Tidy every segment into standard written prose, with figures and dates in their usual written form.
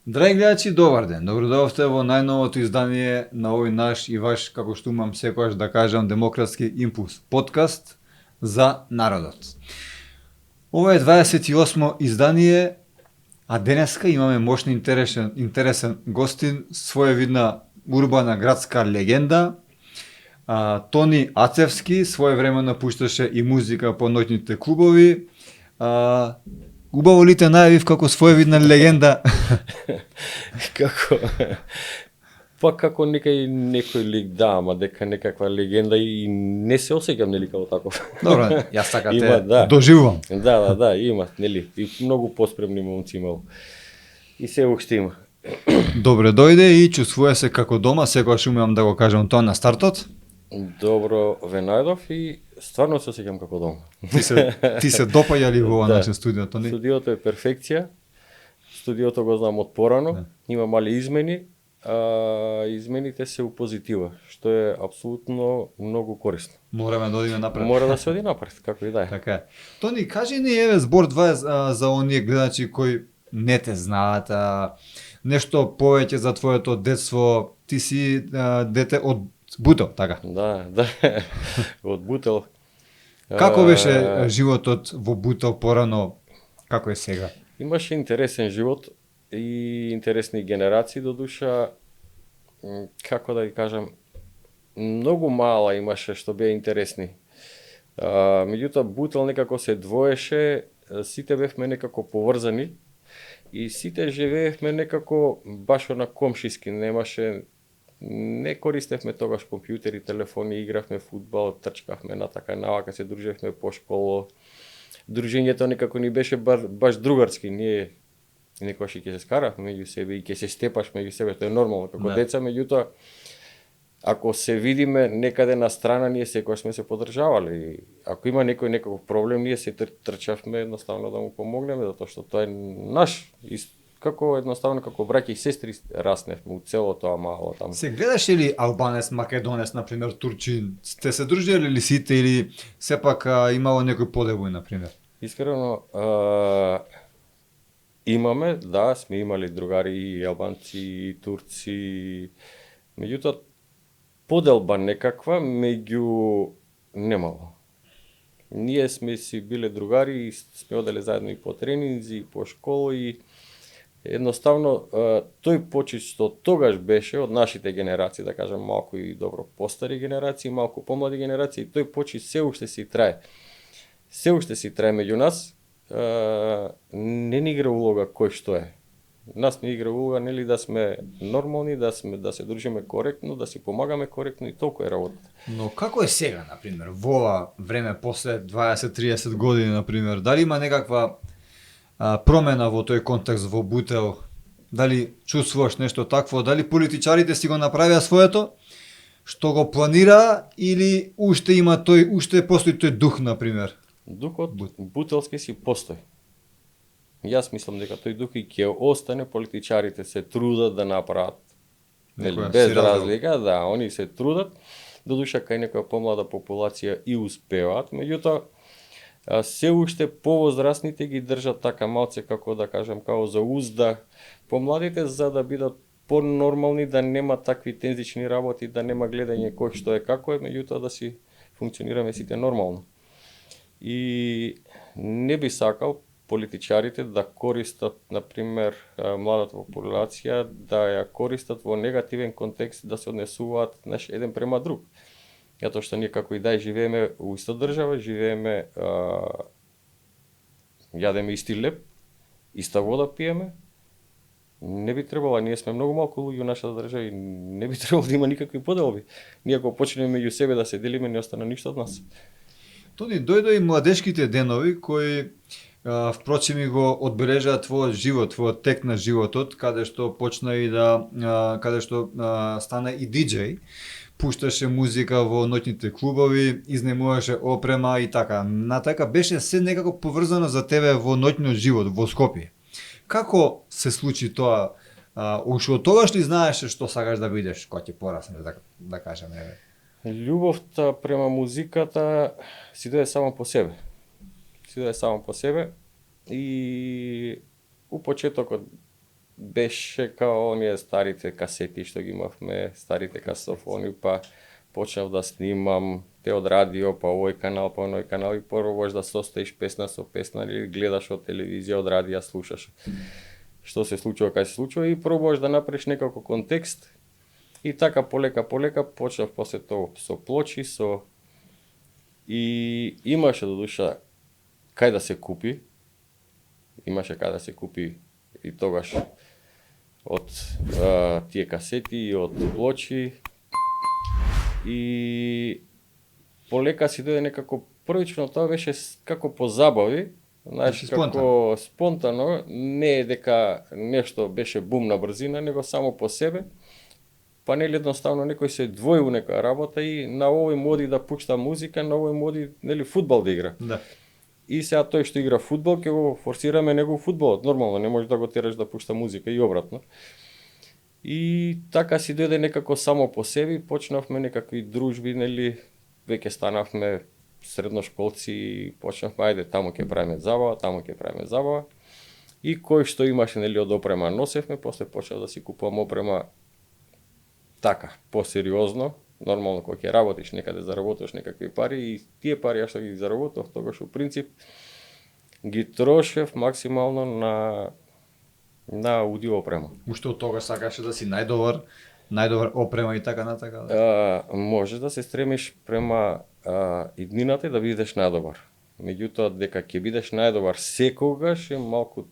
Драги гледачи, добар ден. Добродојавте во најновото издание на овој наш и ваш, како што умам секогаш да кажам, демократски импулс подкаст за народот. Ова е 28 издание, а денеска имаме мощен интересен гостин, своевидна урбана градска легенда, Тони Ацевски, своевремено пушташе и музика по ноќните клубови. Убаво ли те најавив како своевидна легенда? Како некој лик, да, ама дека некаква легенда и не се осеќам нели како таков. Добро, јас така те доживувам. Да, има, нели, и многу поспремни момци имал. И се уште има. Добре дојде и чувствува се како дома, секогаш умеам да го кажам тоа на стартот. Добро ве најдов и стварно се осеќам како дома. Ти се допаѓа ли во наше студиото? Не? Студиото е перфекција. Студиото го знам од порано. Има мали измени, а измените се у позитива, што е апсолутно многу корисно. Мораме да одиме напред. Мора да се оди напред, како и да е. Така е. Тони, кажи ни еве збор два за оние гледачи кои не те знаат, нешто повеќе за твоето детство. Ти си дете од Бутел, така? Да, од Бутел. Како беше животот во Бутел порано, како е сега? Имаше интересен живот и интересни генерации, до душа, како да ги кажам, многу мала имаше што беа интересни. Меѓутоа, Бутел некако се двоеше, сите бевме некако поврзани и сите живеевме некако баш на комшиски, не користевме тогаш компјутери, телефони, игравме фудбал, трчкавме натака навака, се дружевме по школа. Дружењето некако ни беше баш другарски, ние некогаш и ќе се скаравме меѓу себе и ќе се степаш меѓу себе, тоа е нормално како деца, меѓутоа ако се видиме некаде на страна, ние секогаш сме се поддржавали. Ако има некој проблем, ние се трчавме едноставно да му помогнеме, затоа што тоа е наш како едноставно како браќа и сестри расневме у цело тоа мало таму. Се гледаше ли албанец, македонец, на пример турчин? Сте се дружеле ли сите или сепак имало некој подебој на пример? Искрено имаме, да, сме имали другари и албанци и турци. Меѓутоа поделба некаква меѓу немало. Ние сме си биле другари и сме оделе заедно и по тренинзи, и по школа и едноставно, тој почит што тогаш беше од нашите генерации, да кажам малку и добро постари генерации, малку помлади генерации, тој почит се уште си трае. Се уште си трае меѓу нас, не ни игра улога кој што е. Нас ни игра улога нели да сме нормални, да се дружиме коректно, да си помагаме коректно и толку е работата. Но како е сега, на пример, во ова време после 20-30 години, на пример, дали има некаква промена во тој контекст во Бутел? Дали чувствуваш нешто такво? Дали политичарите си го направија своето што го планира или уште постои тој дух, на пример? Духот бутелски си постои. Јас мислам дека тој дух и ќе остане, политичарите се трудат да направат без разлика, да, они се трудат, додуша кај некоја помлада популација и успеваат, меѓутоа се уште повозрасните ги држат така малце, како да кажам, као за узда помладите, за да бидат понормални, да нема такви тензични работи, да нема гледање кој што е како е, меѓутоа да си функционираме сите нормално. И не би сакал политичарите да користат, например, младата популација, да ја користат во негативен контекст, да се однесуваат еден према друг. Затоа што ние како и дај живееме у иста држава, живееме, јадеме исти леп, иста вода пиеме, не би требало, ние сме многу малку луѓе во нашата држава и не би требало да има никакви поделби. Ние ако почнеме меѓу себе да се делиме, не остана ништо од нас. Тони, дојдоа и младешките денови кои впрочем и го одбележаа твојот живот, твојот тек на животот, каде што почна и каде што стана и диџеј, пушташе музика во ноќните клубови, изнемуваше опрема и така. Натака беше се некако поврзано за тебе во ноќниот живот во Скопје. Како се случи тоа? Уште од тогаш ли знаеше што сакаш да бидеш кога ќе пораснеш, да кажеме? Љубовта према музиката си дојде само по себе. И у почетокот беше као оние старите касети што ги имавме, старите касофони, па почнав да снимам те од радио, па овој канал, па оној канал и пробуваш да состоиш песна со песна или гледаш од телевизија, од радио, слушаш што се случува, кај се случува и пробуваш да направиш некако контекст. И така полека почнав после тоа со плочи, и имаше до душа кај да се купи. И тогаш од тие касети и од плочи. И полека си дојде некако првично, тоа беше како по забави, знаеш, како спонтано, не е дека нешто беше бум на брзина, него само по себе. Па нели едноставно некој се двои у некоја работа и на овој моди да пушта музика, на овој моди нели фудбал да игра. Да. И сега тој што игра фудбал, ќе го форсираме него фудбалот. Нормално, не можеш да го тераш да пушта музика и обратно. И така си дојде некако само по себе, почнавме некакви дружби, нели, веќе станавме средношколци и почнавме, ајде, таму ќе правиме забава. И кој што имаше, нели, од опрема носевме, после почнав да си купувам опрема така, посериозно. Нормално, кога ќе работиш некаде, заработиш некакви пари и тие пари што ги заработав, тогаш у принцип ги трошев максимално на аудио опрема. Уште од тогаш сакаше да си најдобар опрема и така натака? Можеш да се стремиш према иднината и да бидеш најдобар. Меѓутоа, дека ќе бидеш најдобар секогаш е малку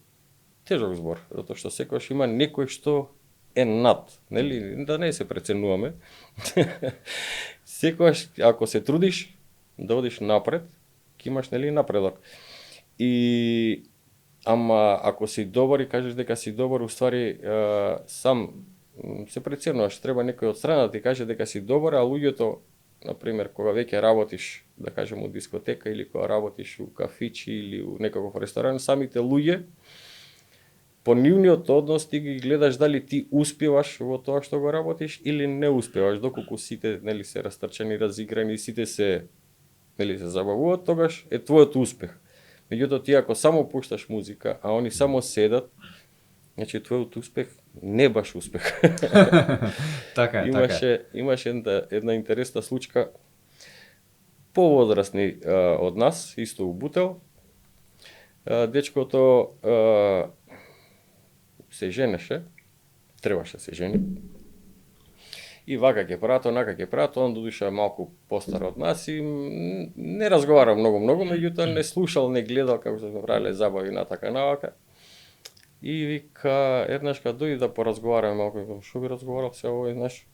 тежок збор, затоа што секогаш има некој што е над, нели, да не се преценуваме. Секогаш, ако се трудиш да одиш напред, ќе имаш, нели, напредок. Ама ако си добар и кажеш дека си добар, уствари сам се преценуваш, треба некој од страна да ти каже дека си добар, а луѓето, например, кога веќе работиш, да кажем, у дискотека или кога работиш у кафичи или у некаков ресторан, самите луѓе по нивниот однос ти ги гледаш дали ти успеваш во тоа што го работиш или не успеваш, доколку сите, нели, се растрчани, разиграни, сите се, нели, се забавуваат, тогаш е твојот успех. Меѓутоа, ти ако само пушташ музика, а они само седат, значи твојот успех не баш успех. Така е. Имаше една интересна случка, повозрастни од нас, исто у Бутел. Дечкото се женеше, требаше се жени. И вака ќе прават, онака ќе прават, он додуша малку постар од нас и не разговара многу, меѓутоа не слушал, не гледал како се правеле забави на така навака. И вика, еднаш кога дојде да поразговараме малку, што би разговарал се овој, знаеш,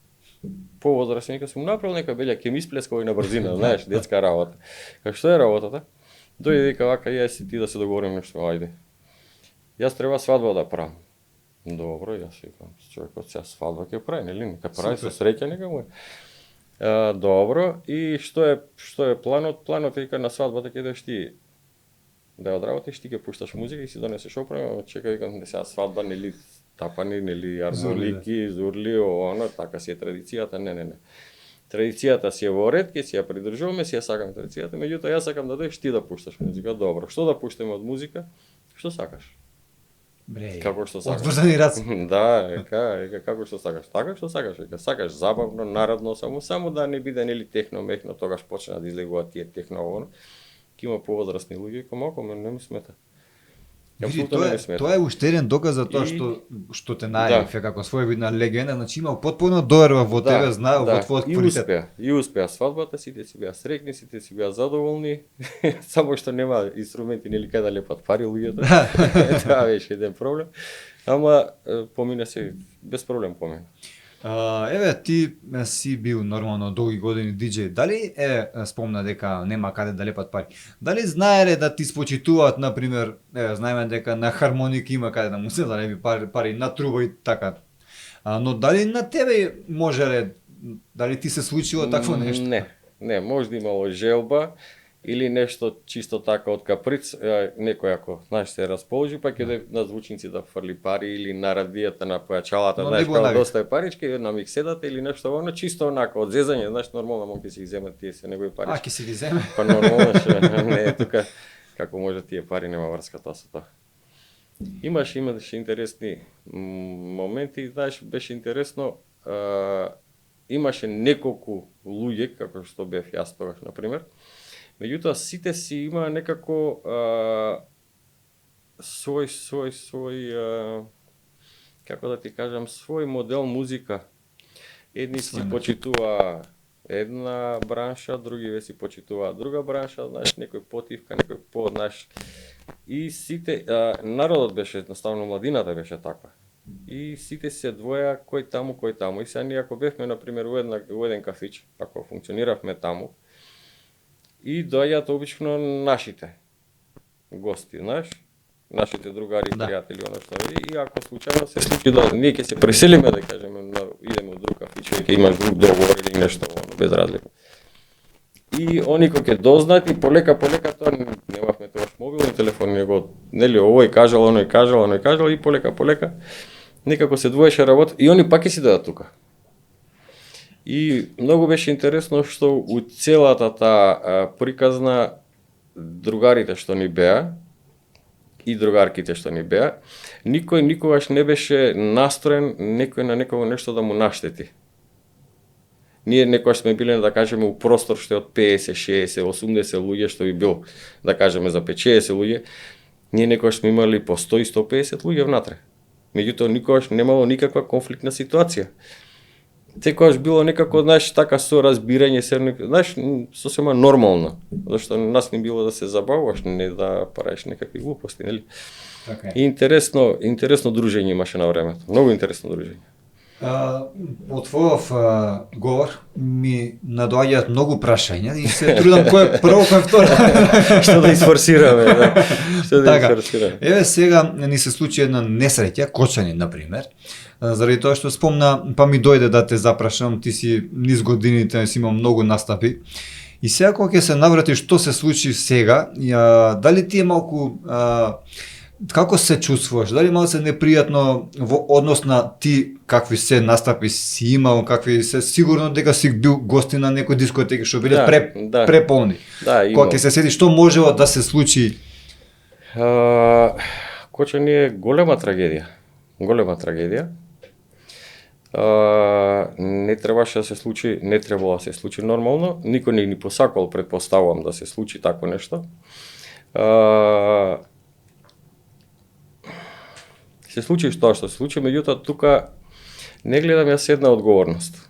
повозрастен, вика, сум направил нека белја, ќе ми исплеска овој на брзина, знаеш, детска работа. Како што е работата? Дојде вика, вака, јас и ти да се договориме нешто, ајде. Јас треба свадба да правам. Добро, јас викам, човекот сега свадба ќе прави, нели? Нека прави со среќа, нека му е. Добро, и што е планот? Планот е вика на свадбата ќе идеш ти да ја одработиш, ти ќе пушташ музика и си донесеш опрема, чекај, викам, сега свадба, нели, тапани, нели, армоники, зурли, оно, така си е традицијата, не. Традицијата си е во ред, ќе си ја придржуваме, си ја сакам традицијата, меѓутоа јас сакам да дојдеш ти да пушташ музика. Добро, што да пуштаме од музика? Што сакаш? Бре, како што сакаш. Одврзани раце. Да, како што сакаш. Така што сакаш, сакаш забавно, нарадно, само да не биде, нели, техно мехно, тогаш почна да излегуваат тие техно оно. Ки има повозрастни луѓе, како малку не ми смета. Види, Апсолутно не ми смета. тоа е уште еден доказ за тоа И- што те најавив Да. како своевидна легенда, значи имал потпуно доверба во тебе, знаел во твојот и квалитет. успеа свадбата, сите си беа среќни, сите си беа задоволни, само што нема инструменти нели кај да лепат пари луѓето. Тоа беше еден проблем. Ама помина се без проблем помина. Еве, ти си бил нормално долги години диџеј. Дали спомна дека нема каде да лепат пари? Дали знаеле да ти спочитуваат, например, знаеме дека на хармоник има каде да му се залеви пари на труба и така. Но дали на тебе можеле, дали ти се случило такво нешто? Не, можда имало желба или нешто чисто така од каприц, некој ако знаеш се расположи, па ќе на звучници да фрли пари или на радијата на појачалата, Но знаеш не било како навик. доста е парички, на микседата или нешто оно чисто онака од зезање, знаеш нормално мој ќе си ги земат тие се негови парички. Ќе си ги земе? Па нормално ше, не тука како може тие пари нема врска тоа со тоа. Имаше интересни моменти, знаеш, беше интересно, имаше неколку луѓе, како што бев јас тогаш, например. Меѓутоа, сите си има некако свој, како да ти кажам, свој модел музика. Едни си почитува една бранша, други си почитува друга бранша, знаеш, некој потивка, некој знаеш. И сите, народот беше, едноставно младината беше таква. И сите се двоја кој таму. И сега ние ако бевме, например, у еден кафич, ако функциониравме таму, и доаѓаат обично нашите гости, знаеш, нашите другари, пријатели, оно што и ако случајно се случи да ние ќе се преселиме, да кажеме, идеме у друг кафич, ќе имаш друг договор или нешто, без разлика. И они кои ќе дознаат и полека тоа немавме тогаш мобилни телефони, него нели овој кажал, оној кажал и полека некако се двоеше работа и они пак ќе си дојдат тука. И многу беше интересно што у целата таа приказна другарите што ни беа и другарките што ни беа, никој никогаш не беше настроен некој на некого нешто да му наштети. Ние некогаш сме биле, да кажеме, у простор што е од 50, 60, 80 луѓе, што би бил, да кажеме, за 5-60 луѓе, ние некогаш сме имали по 100 и 150 луѓе внатре. Меѓутоа, никогаш немало никаква конфликтна ситуација. Секогаш било некако, знаеш, така со разбирање, знаеш, сосема нормално, зашто нас не било да се забавуваш, не да правиш некакви глупости, нели? Така е. И интересно дружење имаше на времето, многу интересно дружење. По твојов говор ми надоаѓаат многу прашања и се трудам кој е прво, кој е второ. Што да изфорсираме, да. Така, еве сега ни се случи една несреќа, кочани, например, заради тоа што спомна, па ми дојде да те запрашам, ти си низ годините си имал многу настапи. И сега кога ќе се наврати што се случи сега, дали ти е малку како се чувствуваш? Дали малку се непријатно во однос на ти какви се настапи си имал, какви се сигурно дека си бил гости на некои дискотеки што биле преполни. Да, кога ќе се сети што можело да се случи? Кочани е голема трагедија. Не требаше да се случи, не требало да се случи нормално, никој не ни посакал, предпоставувам, да се случи тако нешто. Се случи што се случи, меѓутоа тука не гледам јас една одговорност.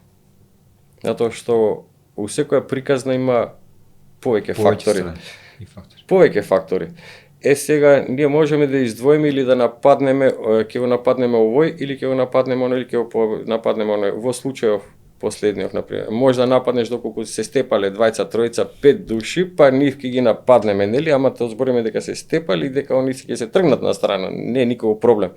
Затоа што у секоја приказна има повеќе фактори. Повеќе фактори. Сега ние можеме да издвоиме или да нападнеме, ќе го нападнеме овој или ќе го нападнеме оној или ќе го нападнеме оној. Во случајов последниот, например, може да нападнеш доколку се степале двајца, тројца, 5 души, па нив ќе ги нападнеме, нели, ама тоа збориме дека се степали, дека они ќе се тргнат на страна, не е никаков проблем.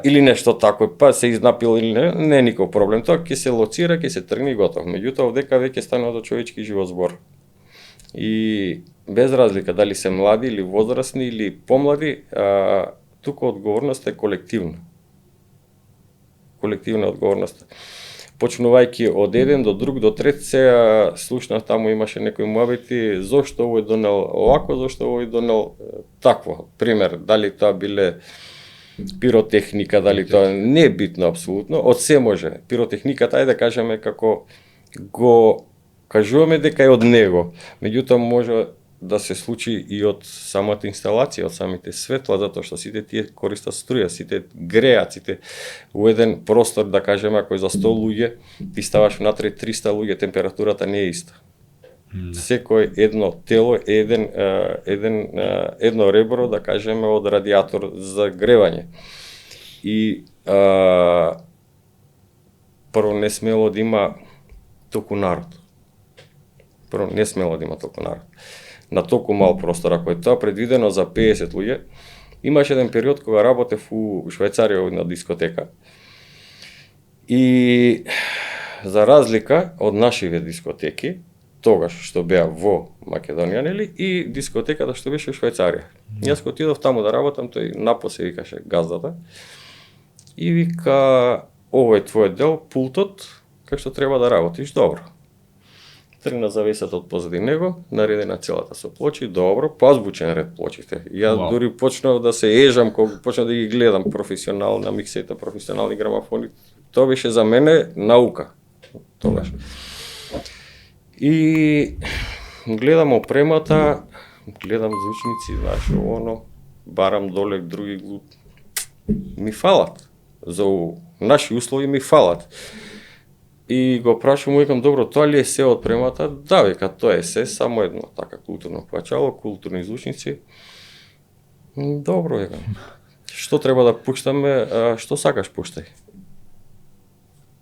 Или нешто тако, па се изнапил или не е никаков проблем. Тоа ќе се лоцира, ќе се тргне и готов. Меѓутоа овдека веќе станува до човечки живот збор. И без разлика дали се млади или возрастни или помлади, тука одговорноста е колективна. Колективна одговорност. Почнувајќи од еден до друг до трет, се слушнав таму имаше некои муабети, зошто овој донел овако, зошто овој донел такво. Пример, дали тоа биле пиротехника, дали тоа не е битно апсолутно, од се може. Пиротехниката е да кажеме како го кажуваме дека е од него. Меѓутоа може да се случи и од самата инсталација, од самите светла, затоа што сите тие користат струја, сите греат, сите у еден простор, да кажеме, ако е за 100 луѓе, ти ставаш внатре 300 луѓе, температурата не е иста. Секој едно тело е едно ребро, да кажеме, од радиатор за гревање. И прво не смело да има толку народ. На толку мал простор, ако е тоа предвидено за 50 луѓе, имаше еден период кога работев у Швајцарија на дискотека. И за разлика од нашиве дискотеки, тогаш што беа во Македонија, нели, и дискотеката што беше во Швајцарија. Јас кога отидов таму да работам, тој напосе викаше газдата и вика: "Ово е твојот дел, пултот, како што треба да работиш добро." Тргна завесата од позади него, наредена целата со плочи, добро, поазбучен ред плочите. Јас дури почнав да се ежам кога почнав да ги гледам професионално на миксета, професионални грамофони. Тоа беше за мене наука тогаш. И гледам опремата, гледам звучници, знаеш, оно, барам доле други ми фалат. За наши услови ми фалат. И го прашувам, викам: "Добро, тоа ли е се од премата?" "Да," вика, "тоа е се, само едно така културно плачало, културни звучници." "Добро," викам. "Што треба да пуштаме, што сакаш пуштај."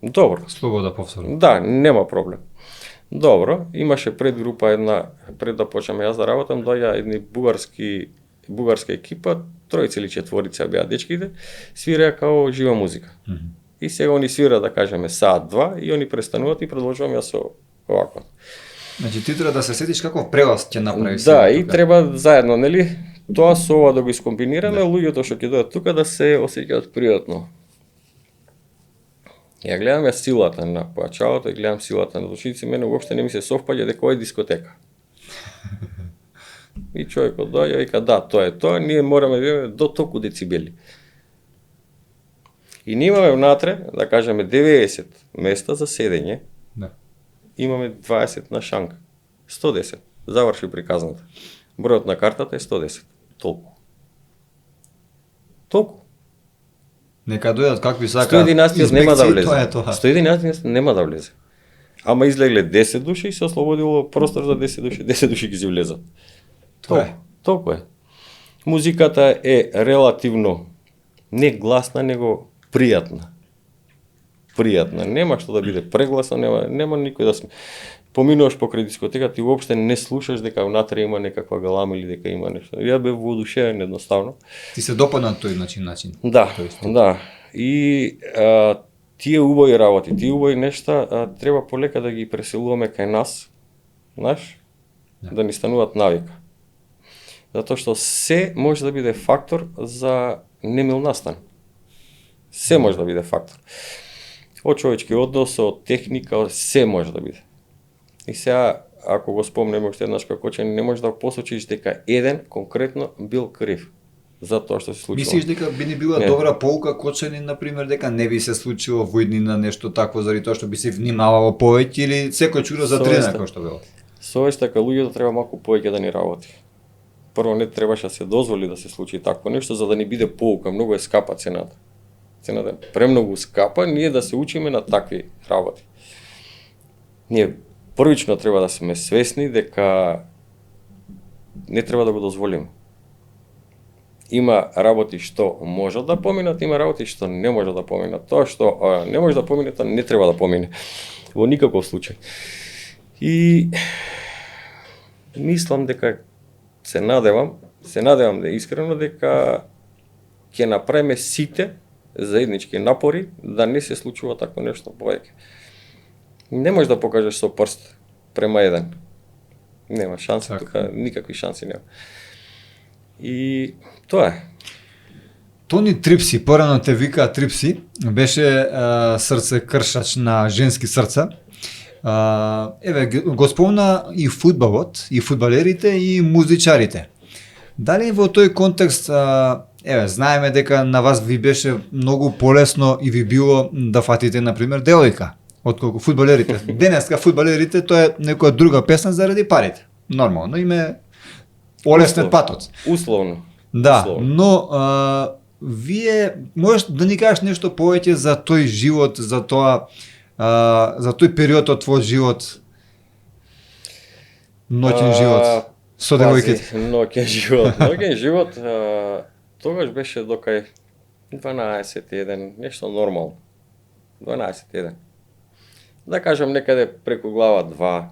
"Добро." Слобода повторно. "Да, нема проблем." Добро, имаше предгрупа една, пред да почнеме јас да работам, доаѓа едни бугарска екипа, тројца или четворица беа дечките, свиреа као жива музика. И сега они свира, да кажеме, саат-два, и они престануваат и продолжувам јас со овако. Значи ти треба да се сетиш каков прелаз ќе направи. Да, и треба заедно, нели, тоа со ова да го искомбинираме, луѓето што ќе дојдат тука да се осеќаат пријатно. Ја гледам силата на појачалото, ја гледам силата на звучници, мене уопште не ми се совпаѓа дека ова е дискотека. И човекот доаѓа и вика: "Да, тоа е тоа, ние мораме да имаме до толку децибели." И ние имаме внатре, да кажеме, 90 места за седење. Да. Имаме 20 на шанка. 110. Заврши приказната. Бројот на картата е 110. Толку. Нека дојдат какви сакаат. 111 нема да влезе. Тоа е тоа. 111 нема да влезе. Ама излегле 10 души и се ослободило простор за 10 души. 10 души ги си влезат. Тоа е. Толку е. Музиката е релативно не гласна, него пријатна. Нема што да биде прегласна, нема никој да сме. Поминуваш покрај дискотека, ти уопште не слушаш дека внатре има некаква галама или дека има нешто. Ја бев воодушевен едноставно. Ти се допадна тој начин. Да. И тие убави работи, тие убави нешта треба полека да ги преселуваме кај нас, знаеш, да ни стануваат навика. Затоа што се може да биде фактор за немил настан. Се може да биде фактор. Од човечки однос, од техника, се може да биде. И сега, ако го спомнеме уште еднаш како че не можеш да посочиш дека еден конкретно бил крив за тоа што се случило. Мислиш дека би не била добра полука Кочанин, например, дека не би се случило во иднина нешто такво заради тоа што би се внимавало повеќе или секој чура за трена како што било? Совеста кај луѓето треба малку повеќе да ни работи. Прво не требаше да се дозволи да се случи такво нешто за да не биде полука, многу е скапа цената. Цената е премногу скапа, ние да се учиме на такви работи. Ние првично треба да сме свесни дека не треба да го дозволиме. Има работи што можат да поминат, има работи што не можат да поминат. Тоа што не може да помине, тоа не треба да помине. Во никаков случај. И мислам дека се надевам да искрено дека ќе направиме сите заеднички напори да не се случува такво нешто повеќе. Не можеш да покажеш со прст према еден. Нема шанси тука, никакви шанси нема. И тоа е. Тони Трипси, порано те вика Трипси, беше срце кршач на женски срца. Го спомна и фудбалот, и фудбалерите, и музичарите. Дали во тој контекст, знаеме дека на вас ви беше многу полесно и ви било да фатите, например, девојка, отколку фудбалерите. Денеска фудбалерите, тоа е некоја друга песна заради парите. Нормално, име олеснет патот. Условно. Да, Условно. но вие можеш да ни кажеш нешто повеќе за тој живот, за тоа за тој период од твојот живот, ноќен живот со девојките. Ноќен живот. Ноќен живот тогаш беше до кај 12-1, нешто нормално. 12-1. Да кажам некаде преку глава 2.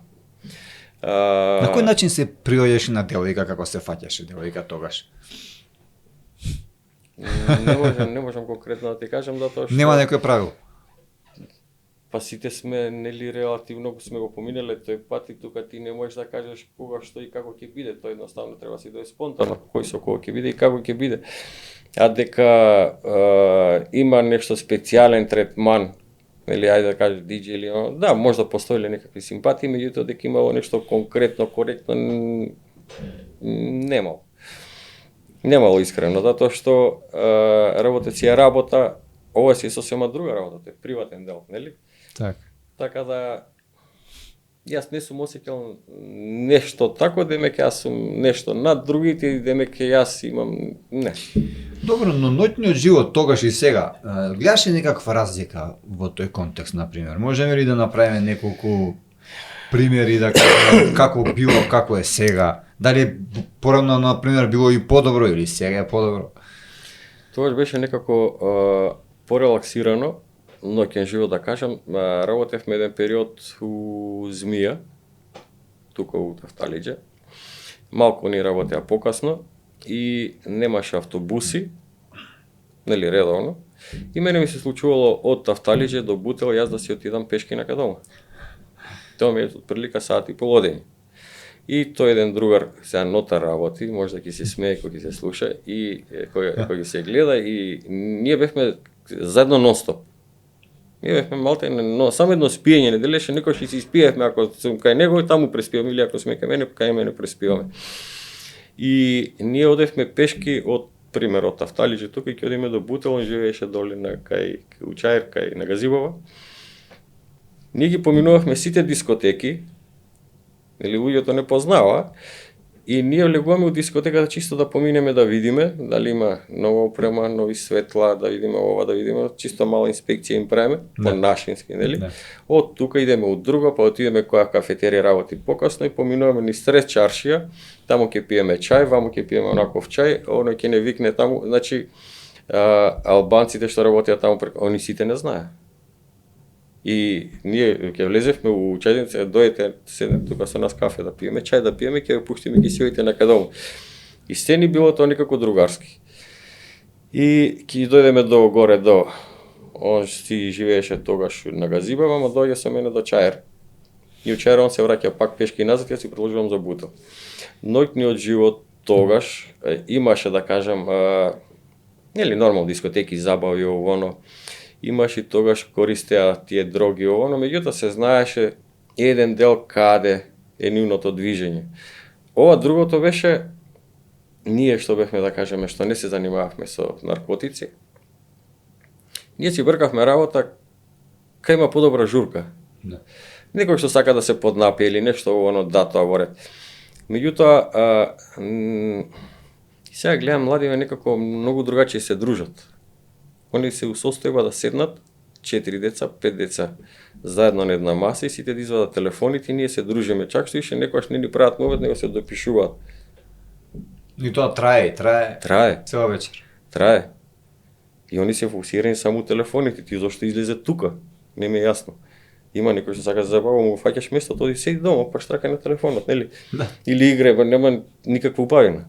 На кој начин се приоѓаше на девојка, како се фаќаше девојка тогаш? Не можам конкретно да ти кажам затоа што Нема некој правил. па сите сме нели релативно сме го поминале тој пат и тука ти не можеш да кажеш кога што и како ќе биде, тоа едноставно треба да си дое спонтано, кој со кого ќе биде и како ќе биде. А дека има нешто специјален третман, или ајде да кажеш DJ или да, можда постоеле некакви симпатии, меѓутоа дека имало нешто конкретно, коректно немало. Немало искрено, затоа што работа си е работа, ова си е сосема друга работа, тоа е приватен дел, нели? Така да јас не сум осеќал нешто тако, демеќе јас сум нешто над другите и демеќе јас имам не. Добро, но ноќниот живот тогаш и сега, гледаш ли некаква разлика во тој контекст, например? Можеме ли да направиме неколку примери да кажеме како било, како е сега? Дали порано, например, било и подобро или сега е подобро? Тогаш беше некако порелаксирано, ноќен живот да кажам. Работевме еден период у Змија, тука у Тафталиџе. Малку ни работеа покасно и немаше автобуси, нели редовно. И мене ми се случувало од Тафталиџе до Бутел јас да си отидам пешки на дома. Тоа ми е отприлика сат и пол одење. И тој еден другар, сега нотар работи, може да ќе се смее кој ќе се слуша и кој ќе се гледа и ние бевме заедно нон-стоп. Ние бевме малте, но само едно спиење, не делеше некој што си спиевме, ако сум кај него таму преспиваме или ако сме кај мене преспиваме. И ние одевме пешки од пример од Тафталиџе тука и ќе одиме до Бутел, он живееше доле на кај Учаир, кај на Газибова. Ние ги поминувавме сите дискотеки, или луѓето не познава, и ние влегуваме у дискотеката чисто да поминеме да видиме дали има нова опрема, нови светла, да видиме ова, да видиме, чисто мала инспекција им правиме, по нашински, нели? Од тука идеме од друга, па отидеме која кафетерија работи покасно и поминуваме низ Сред чаршија, таму ќе пиеме чај, ваму ќе пиеме онаков чај, оној ќе не викне таму, значи албанците што работеа таму, они сите не знаеа. И ние ќе влезевме у чајница, дојдете, седнете тука со нас кафе да пиеме, чај да пиеме, ќе ја пуштиме, ќе си одите на кај. И сцени било тоа некако другарски. И ќе дојдеме до горе до, он си живееше тогаш на Газибава, ама доаѓа со мене до Чаир. И у Чаир он се враќа пак пешки назад, ја си продолжувам за Бутел. Ноќниот живот тогаш имаше, да кажам, нели нормално дискотеки, забави, оно. Имаше тогаш користеа тие дроги оно, меѓутоа се знаеше еден дел каде е нивното движење. Ова другото беше ние што бевме да кажеме што не се занимававме со наркотици. Ние си бркавме работа кај има подобра журка. Да. Некој што сака да се поднапие или нешто оно да тоа во ред. Меѓутоа сега гледам младиве некако многу другачи се дружат. Они се усостојба да седнат 4 деца, 5 деца заедно на една маса и сите да извадат телефоните и ние се дружиме. Чак што ише некојаш не ни прават мовет, него се допишуваат. И тоа трае цела вечер. Трае. И они се фокусирани само у телефоните, ти зошто излезе тука? Не ми е јасно. Има некој што сака да забава, му фаќаш место, тоди седи дома, па штрака на телефонот, нели? Да. Или игре, нема никаква убавина.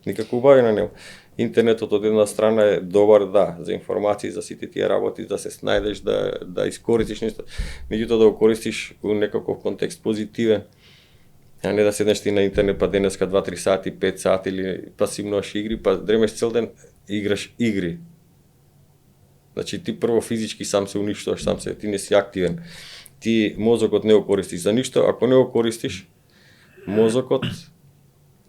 Никаква убавина нема. Интернетот од една страна е добар, да, за информации, за сите тие работи, да се снајдеш, да искористиш нешто, меѓутоа да го користиш во некаков контекст позитивен, а не да седнеш ти на интернет па денеска 2-3 сати, 5 сати или па си многаш игри, па дремеш цел ден, играш игри. Значи ти прво физички сам се уништуваш, ти не си активен. Ти мозокот не го користиш за ништо, ако не го користиш, мозокот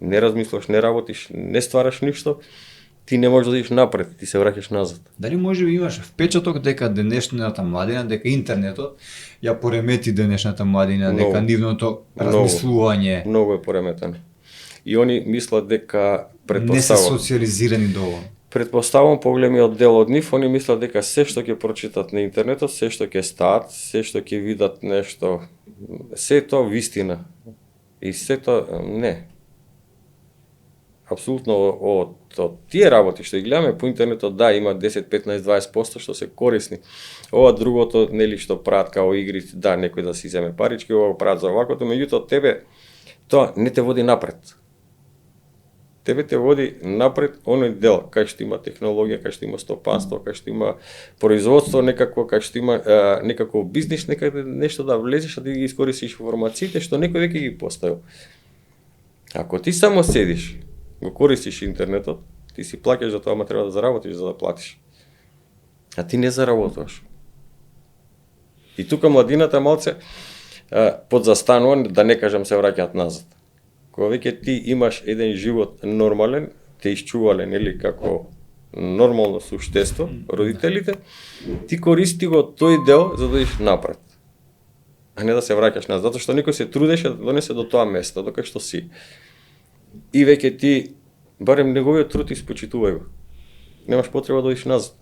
не размислуваш, не работиш, не ствараш ништо, ти не можеш да идеш напред, ти се враќаш назад. Дали може би имаш впечаток дека денешната младина, дека интернетот ја поремети денешната младина, дека нивното размислување? Многу е пореметено. и они мислат дека Не се социализирани доволно. Предпоставам поголемиот дел од нив, они мислат дека се што ќе прочитат на интернетот, се што ќе стаат, се што ќе видат нешто, се тоа вистина. И се тоа не. Апсолутно од тие работи што ги гледаме по интернетот, да, има 10, 15, 20% што се корисни. Ова другото, нели, што прават као игри, да, некој да си земе парички, ова прават за овакото, меѓутоа тебе тоа не те води напред. Тебе те води напред оној дел, кај што има технологија, кај што има стопанство, кај што има производство некакво, кај што има некако бизнис, некаде нешто да влезеш, да ги искористиш информациите што некој веќе ги поставил. Ако ти само седиш, го користиш интернетот, ти си плаќаш за тоа, ама треба да заработиш за да платиш. А ти не заработуваш. И тука младината малце подзастанува, да не кажам се враќаат назад. Кога веќе ти имаш еден живот нормален, те исчувале, нели, како нормално суштество, родителите, ти користи го тој дел за да идеш напред. А не да се враќаш назад, затоа што некој се трудеше да донесе до тоа место, до кај што си. И веќе ти, барем неговиот труд испочитувај го. Немаш потреба да одиш назад.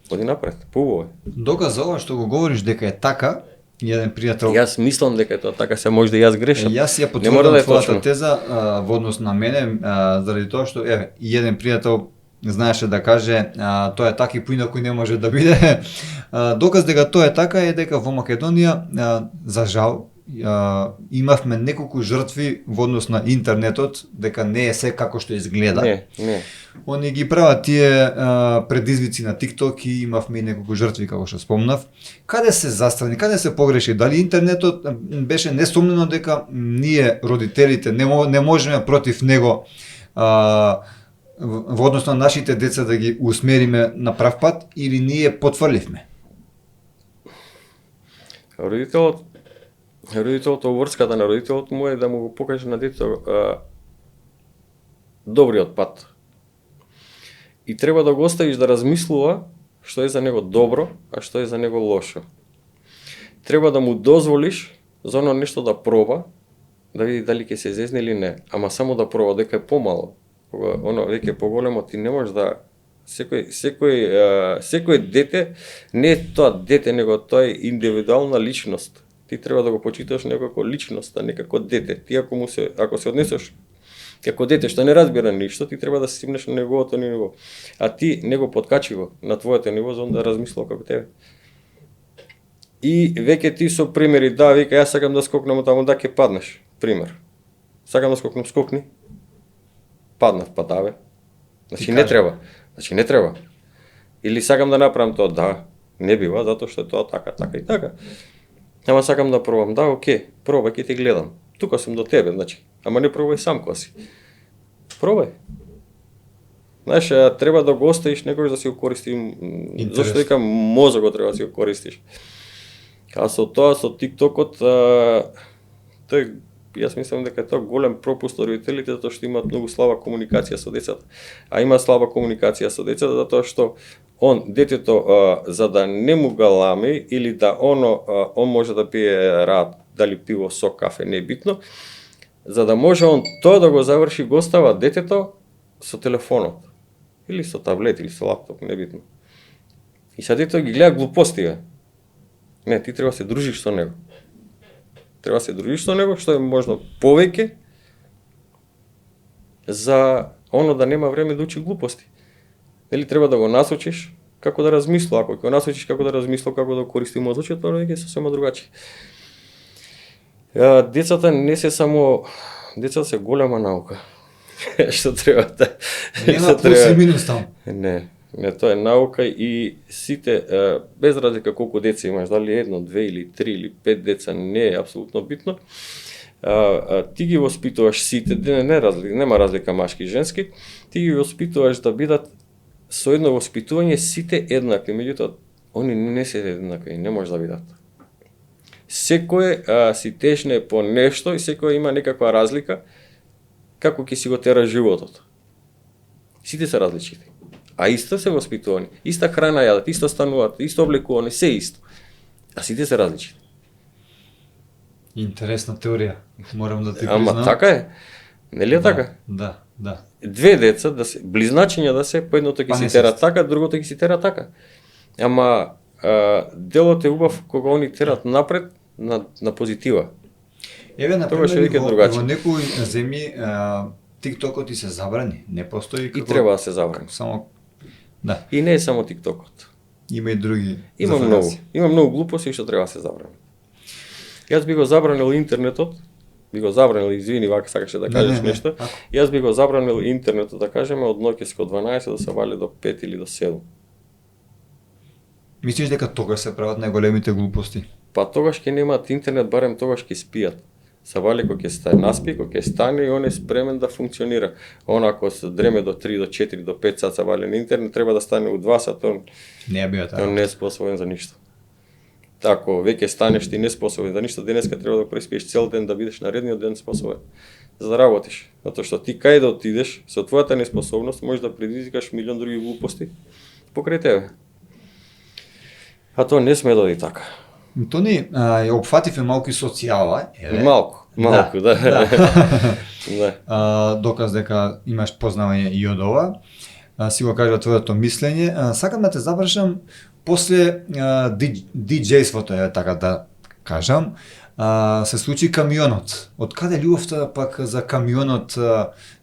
Оди напред, поубаво е. Доказ за ова што го говориш дека е така, еден пријател... Јас мислам дека тоа така, се може да јас грешам. Јас ја потврдам твојата теза во однос на мене, заради тоа што еден пријател знаеше да каже тоа е така и поинаку не може да биде. Доказ дека тоа е така е дека во Македонија, за жал, имавме неколку жртви во однос на интернетот, дека не е се како што изгледа. Не. Они ги прават тие предизвици на TikTok и имавме и неколку жртви, како што спомнав. Каде се застрани, каде се погреши? Дали интернетот беше несомнено дека ние, родителите, не можеме против него во однос на нашите деца да ги усмериме на прав пат, или ние потврливме? Родителот, врската на родителот му е да му го покаже на детето добриот пат. И треба да го оставиш да размислува што е за него добро, а што е за него лошо. Треба да му дозволиш за оно нешто да проба, да види дали ќе се зезне или не, ама само да проба, дека е помало. Кога оно веќе е поголемо, ти не можеш да секој дете не е тоа дете, него тоа е индивидуална личност. Ти треба да го почиташ него како личност, а не како дете. Ти ако се однесеш како дете што не разбира ништо, ти треба да се стигнеш на неговото ниво. А ти него подкачи го на твоето ниво за он да размислува како тебе. И веќе ти со примери, да, вика, јас сакам да скокнам таму, да ќе паднеш. Пример. Сакам да скокнам, скокни. Паднав, падаве. Значи не треба. Или сакам да направам тоа, да, не бива, затоа што е тоа така и така. Ама сакам да пробам, да, окей, пробај, ќе те гледам. Тука сум до тебе, значи. Ама не пробај сам кога си. Пробај. Знаеш, треба да го оставиш некој да си го користи. Зашто викам мозокот треба да си го користиш. А со тоа, со TikTokот, тој, јас мислам дека е тоа голем пропуст од родителите, затоа што имаат многу слаба комуникација со децата. А има слаба комуникација со децата затоа што детето, за да не му галами или да он може да пие дали пиво, сок, кафе, не е битно, за да може он тоа да го заврши, го става детето со телефонот, или со таблет, или со лаптоп, не е битно. И сега детето ги гледа глупости, Не, ти треба да се дружиш со него. Треба да се дружиш со него, што е можно повеќе, за оно да нема време да учи глупости. Или треба да го насочиш како да размислува, ако го насочиш како да размислува, како да користи мозочот, тоа веќе е сосема другачи. Децата не се само, децата се голема наука. Што треба да... Нема плюс и минус таму. Не, тоа е наука и сите, без разлика колку деца имаш, дали едно, две или три или пет деца, не е апсолутно битно, ти ги воспитуваш сите, нема разлика машки и женски, ти ги воспитуваш да бидат со едно воспитување сите еднакви, меѓутоа, они не се еднакви, не може да бидат. Секој си тежне по нешто и секој има некаква разлика, како ќе си го тера животот. Сите се различити. А исто се воспитувани, иста храна јадат, исто стануваат, исто облекувани, се исто. А сите се различити. Интересна теорија, морам да ти признам. Ама така е. Нели е така? Да, да. Две деца да се близначиња да се, по едното ќе Па си не тера се. така, другото ќе си тера така. Ама делот е убав кога они терат напред на позитива. Еве на Тогаш пример е веќе другачи. во некои земји TikTokот и се забрани, не постои И како треба да се забрани. само да, И не е само TikTokот. има и други Има зафркаци. многу. Има многу глупости што треба да се забрани. Јас би го забранил интернетот, извини, вака сакаше да кажеш нешто. Ако. Јас би го забранил интернетот, да кажеме, од ноќеско 12 да се вали до 5 или до 7. Мислиш дека тогаш се прават најголемите глупости? Па тогаш ќе немаат интернет, барем тогаш ќе спијат. Се вали кога ќе стане наспи, кога ќе стане и он е спремен да функционира. Он ако се дреме до 3, до 4, до 5 сат се вали на интернет, треба да стане у 2 сат, он Не бива така. не е способен за ништо. Ако веќе станеш ти не способен за ништо, денеска треба да преспиеш цел ден да бидеш наредниот ден способен за да работиш. Затоа што ти кај да отидеш, со твојата неспособност можеш да предизвикаш милион други глупости покрај тебе. А тоа не сме да оди така. Тони, ја опфативме малку и социјала, еве. Малку, да. Да. Доказ дека имаш познавање и од ова. Си го кажа твоето мислење. Сакам да те завршам после диџејството, е така да кажам. Се случи камионот. Од каде љубовта пак за камионот?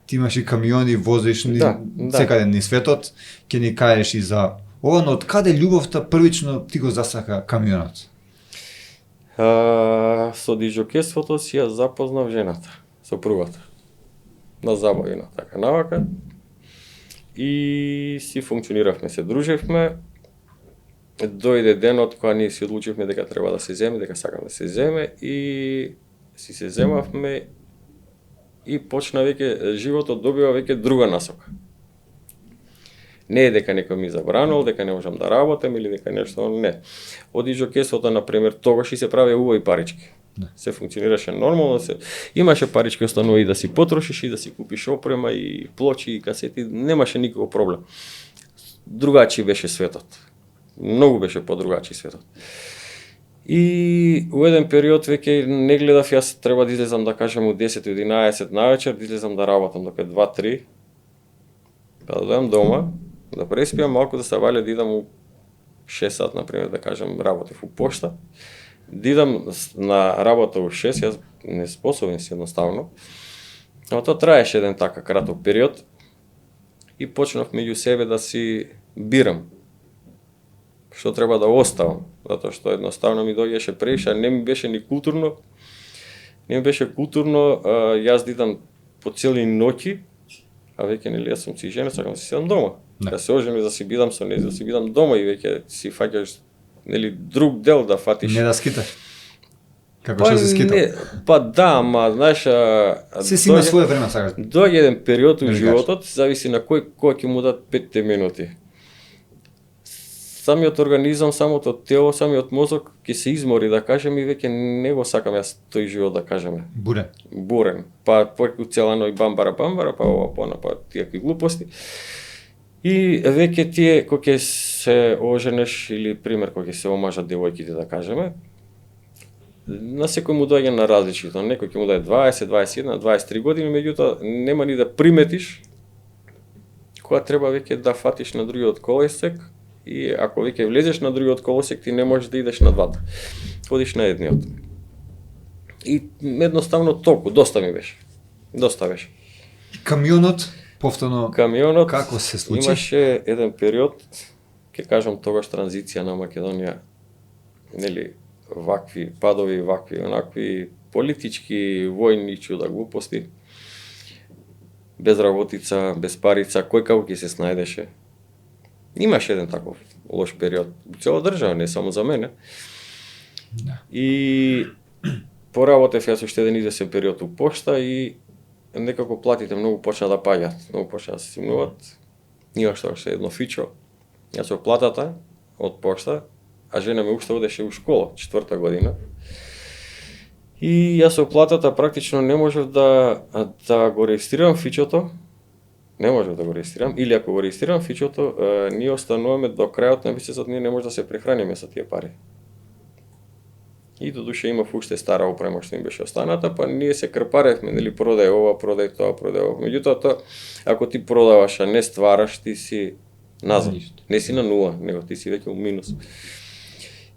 Ти имаш и камиони, возиш Да. секаде низ светот, ќе ни кажеш и за ова, но од каде љубовта првично ти го засака камионот? Со диџокеството си ја запознав жената, сопругата. На забавина, така навака. И си функциониравме, се дружевме. Дојде денот кога ние си одлучивме дека треба да се земе, дека сакам да се земе и си се земавме и почна веќе животот добива веќе друга насока. Не е дека некој ми забранил, дека не можам да работам или дека нешто, не. Од диџокеството, например, тогаш и се правеа убави парички. Се функционираше нормално, имаше парички останува и да си потрошиш и да си купиш опрема и плочи и касети, немаше никаков проблем. Другачи беше светот. Многу беше подругачи светот. И у еден период веќе не гледав, јас треба да излезам да кажем у 10-11 навечер, да излезам да работам до 2-3. Да дојдам дома, да преспиам малку, да се валја, да идам у 6 сат, например, да кажем, работев у пошта. Да идам на работа у 6, јас не способен си едноставно. Но тоа траеше еден така краток период и почнав меѓу себе да си бирам што треба да оставам, затоа што едноставно ми доаѓаше преише, не ми беше ни културно. Јас да идам по цели ноќи, а веќе нели јас сум си жена, сакам да си седам дома. Да се ожени, да си бидам со нејза, да си бидам дома и веќе си фаќаш нели друг дел да фатиш. Не да скиташ. Како што се скитал. Па да, ама знаеш, се има свое време сакаш. Доаѓа еден период у животот, зависи на кој ќе му дадат 5 минути. Самиот организам, самото тело, самиот мозок ќе се измори, да кажем, и веќе не го сакам јас тој живот, да кажеме. Бурен. Па поеку цела ној бамбара, па ова, па тие кои глупости. И веќе тие кога ќе се оженеш или пример кога ќе се омажат девојките, да кажеме, на секој му доаѓа на различито. Некој ќе му даде 20, 21, 23 години, меѓутоа нема ни да приметиш кога треба веќе да фатиш на другиот колесек. И ако веќе влезеш на другиот колосек, ти не можеш да идеш на двата. Одиш на едниот. И едноставно толку, доста беше. Камионот, повторно, камионот, како се случи? Имаше еден период, ќе кажам тогаш транзиција на Македонија, нели, вакви падови, вакви онакви политички, војни чуда, глупости, без работица, без парица, кој како ќе се снајдеше. Имаше еден таков лош период. Цела држава, не само за мене. Да. И поработев јас уште еден извесен период у пошта и некако платите многу почна да паѓаат, многу почна да се симнуваат. Имаш тоа едно фичо. Јас со платата од пошта, а жена ми уште одеше у школа, 4-та година. И јас со платата практично не можев да го регистрирам фичото. Не можев да го регистрирам, или ако го регистрирам фичото, ние остануваме до крајот на месецот, ние не може да се прехраниме со тие пари. И додуше имав уште стара опрема што им беше останата, па ние се крпаревме, нели, продај ова, продај тоа, продај ова. Меѓутоа тоа, ако ти продаваш, а не ствараш, ти си назад. Не си на нула, него ти си веќе у минус.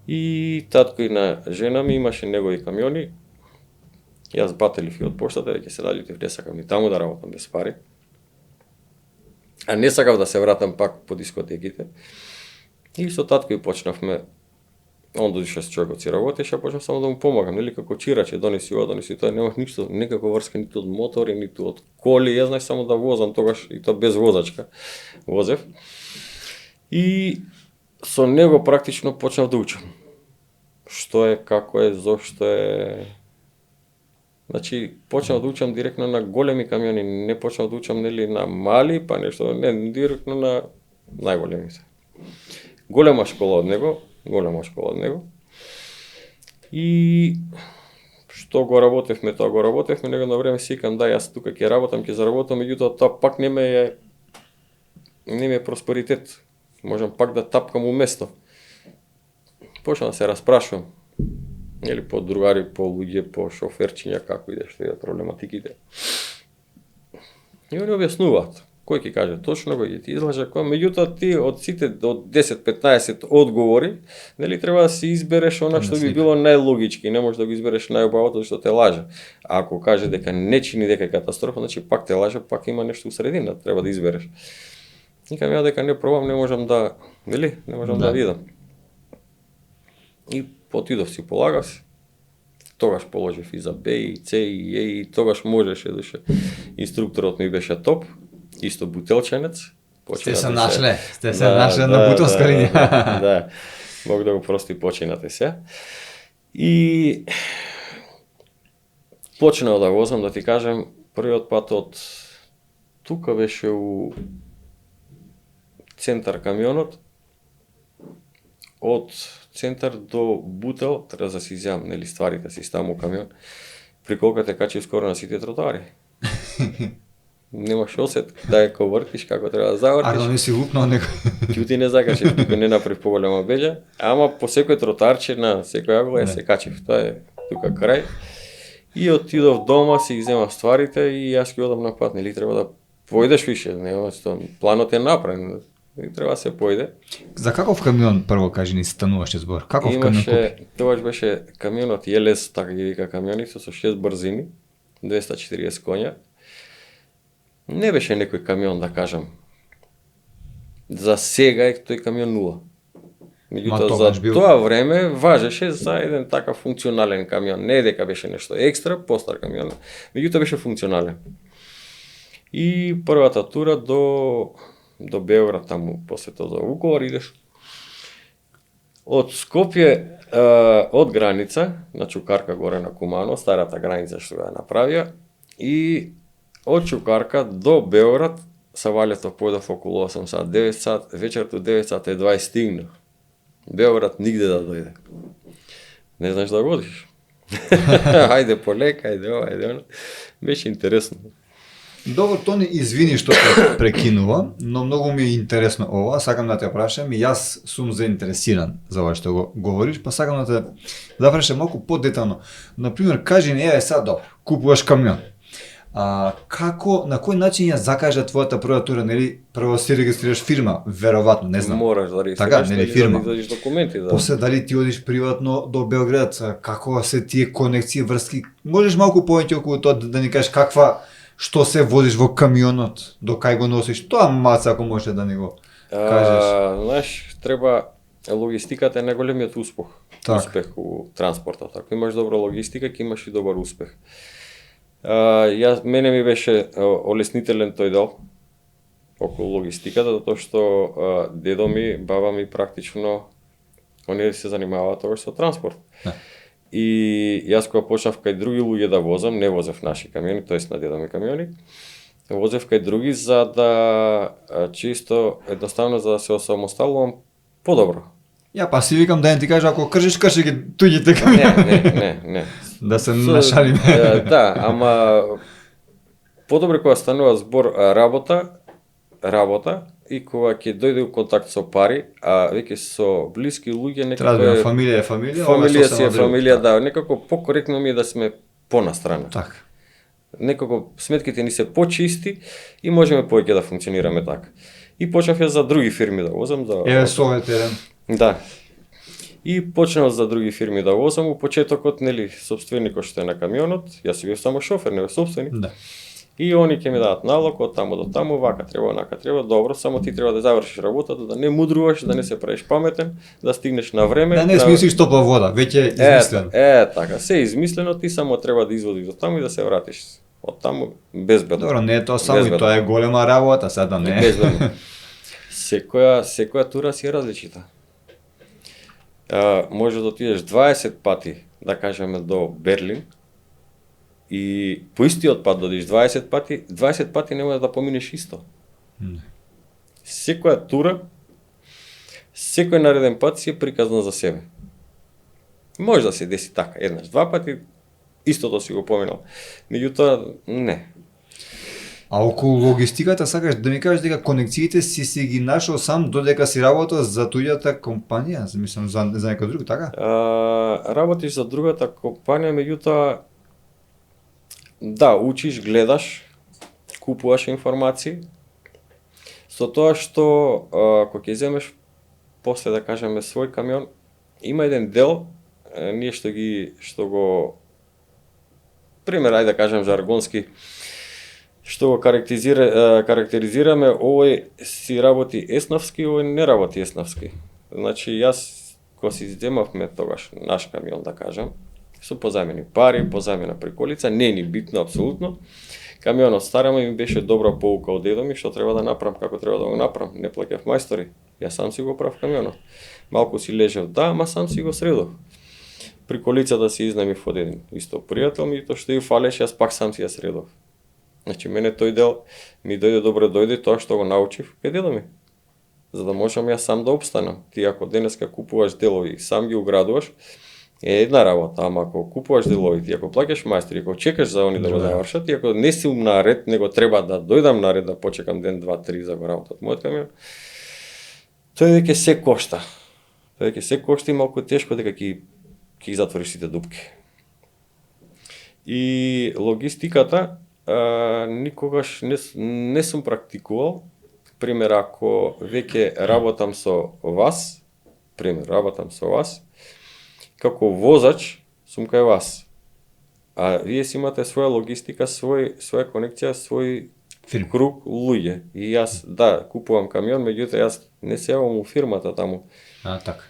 И татко и на жена ми имаше негови камиони. Јас бателив и од поштата, веќе се налютив, не сакам ни таму да работам без пари. А не сакав да се вратам пак по дискотеките. И со татко и почнавме. Он додише со човекот си работеше, почнав само да му помагам, нели, како чираче, донеси ова, донеси тоа, немах ништо, некако врска ниту од мотори, ниту од коли, јас знаеш само да возам тогаш, и тоа без возачка, возев. И со него практично почнав да учам. Што е, како е, зошто е. Значи, почнав да учам директно на големи камиони, не почнав да учам, нели, на мали, па нешто, не, директно на најголемите. Голема школа од него. И што го работевме, тоа го работевме, него на време сикам, да, јас тука ќе работам, ќе заработам, меѓутоа тоа пак не ме е просперитет. Можам пак да тапкам уместо. Почнав да се распрашувам. Или по другари, по луѓе, по шоферчиња, како иде, што е проблематиките. И они објаснуваат. Кој ќе каже точно, кој ќе ти излаже, меѓутоа ти од сите од 10-15 одговори, нели, треба да си избереш она што би било најлогички, не можеш да го избереш најубавото што те лаже. А ако каже дека не чини, дека е катастрофа, значи пак те лаже, пак има нешто усредина, треба да избереш. Никам ја дека не пробам, не можам да, нели, не можам да видам. И отидов си, полагав си. Тогаш положив и за Б, и С, и Е, и тогаш можеше, душе. Инструкторот ми беше топ. Исто бутелченец. Сте се нашле на бутелска линија. Да, Бог да го прости, починате се. И почнав да возам, да ти кажем, првиот пат од тука беше у центар камионот, од центар до Бутел, треба да си изјавам, нели, стварите си ставам у камион, при колка те качи скоро на сите тротоари. Немаш осет да ја ковртиш, како треба да завртиш. А не си лупнал некој. Ќути не закачив, тука не направив поголема беѓа, ама по секој тротарче на секој агла ја се качив. Тоа е тука крај. И отидов дома, си иземав стварите и јас ќе одам на пат, нели, треба да појдеш више, нема што, планот е направен, и треба да се појде. За каков камион прво кажи ни стануваше збор? Каков камион купи? Тогаш беше камионот ЕЛС, така ги вика камионите, со 6 брзини, 240 коња. Не беше некој камион, да кажам. За сега е тој камион нула. Меѓутоа за тоа време важеше за еден такав функционален камион. Не дека беше нешто екстра, постар камион. Меѓутоа беше функционален. И првата тура до Београд, таму после тоа за Вуковар идеш. Од Скопје, од граница, на Чукарка горе на Кумано, старата граница што ја направија, и од Чукарка до Београд, са валјето појдов околу 8 сат, 9 сат, вечерто 9 сат и 20 стигнав. Београд нигде да дојде. Не знаеш да водиш. Ајде полека, ајде ова, ајде оно. Беше интересно. Добро, Тони, извини што те прекинувам, но многу ми е интересно ова, сакам да те прашам и јас сум заинтересиран за ова што го говориш, па сакам да те прашам малку подетално. Например, кажи ми, еве сега добро, купуваш камион. Како, на кој начин ја закажа твојата прва тура, нели, прво си регистрираш фирма, веројатно, не знам. Мораш да регистрираш, нели, фирма. Да извадиш документи, да. После дали ти одиш приватно до Белград, како се тие конекции, врски, можеш малку повеќе околу тоа да ни кажеш што се возиш во камионот, до кај го носиш, тоа маца ако може да ни го кажеш. Знаеш, треба, логистиката е најголемиот успех у транспортот. Ако имаш добра логистика, ќе имаш и добар успех. Мене ми беше олеснителен тој дел околу логистиката, затоа што дедо ми, баба ми практично, оние се занимаваат тоа со транспорт. И јас кога почнав кај други луѓе да возам, не возев наши камиони, тоест на дедо ми камиони, возев кај други за да чисто, едноставно за да се осамосталувам подобро. Ја па си викам да ти кажа, ако кршиш ги туѓите камиони. Не. Да се нашалиме. Да, ама подобро кога станува збор работа, работа и кога ќе дојде у контакт со пари, а веќе со блиски луѓе Треба некако да фамилија, фамилија си е фамилија, да, некако покоректно ми е да сме понастрана. Така. Некако сметките ни се почисти и можеме повеќе да функционираме така. И почнав ја за други фирми да возам, Еве совет еден. Да. И почнав за други фирми да возам, у почетокот, нели, собственикот што е на камионот, јас си бев само шофер, не бев собственик. Да. И они ќе ми дадат налог од таму до таму, вака треба, онака треба, добро, само ти треба да завршиш работата, да не мудруваш, да не се правиш паметен, да стигнеш на време. Да не смислиш топла вода, веќе е измислено. Така, се е измислено, ти само треба да изводиш до таму и да се вратиш од таму безбедно. Добро, не е тоа само, и Безбедно. тоа е голема работа, сега не е. Безбедно. Секоја тура си е различита. Може да отидеш 20 пати, да кажеме, до Берлин, и по истиот пат да одиш 20 пати нема да поминеш исто. Секоја тура, секој нареден пат си е приказна за себе. Може да се деси така, еднаш, два пати, истото си го поминал. Меѓутоа, не. А околу логистиката сакаш да ми кажеш дека конекциите си ги нашол сам додека си работел за туѓата компанија, мислам за некој друг, така? Работиш за другата компанија, меѓутоа, да, учиш, гледаш, купуваш информации, со тоа што кога ќе земеш после да кажеме свој камион, има еден дел ние што го пример, ајде да кажем жаргонски, што го карактеризираме, овој си работи еснавски, овој не работи еснавски. Значи јас кога си земавме тогаш наш камион да кажам, со позајмени пари, позајмена приколица, не ни битно апсолутно. Камионот старама ми беше добра поука од дедо ми, што треба да направам, како треба да го направам. Не плаќав мајстори, јас сам си го правив камионот. Малку си лежев, да, ама сам си го средов. Приколицата си изнемив од еден исто пријател ми, тоа што ја фалеше, јас пак сам си ја средов. Значи, мене тој дел ми дојде добро, дојде тоа што го научив кај дедо ми. За да можам јас сам да опстанам. Ти ако денеска купуваш делови и сам ги уградуваш, е една работа, ама ако купуваш делови, ти ако плаќаш мајстори, ако чекаш за они да го завршат, и ако не си наред, него треба да дојдам наред да почекам ден, два, три за го работат мојот камион, тој веќе се кошта. Тој веќе се кошта и малку тешко дека ќе затвориш сите дупки. И логистиката никогаш не сум практикувал. Пример, ако веќе работам со вас, како возач сум кај вас. А вие си имате своја логистика, своја конекција, свој круг луѓе. И јас, да, купувам камион, меѓутоа јас не се јавам у фирмата таму. Така.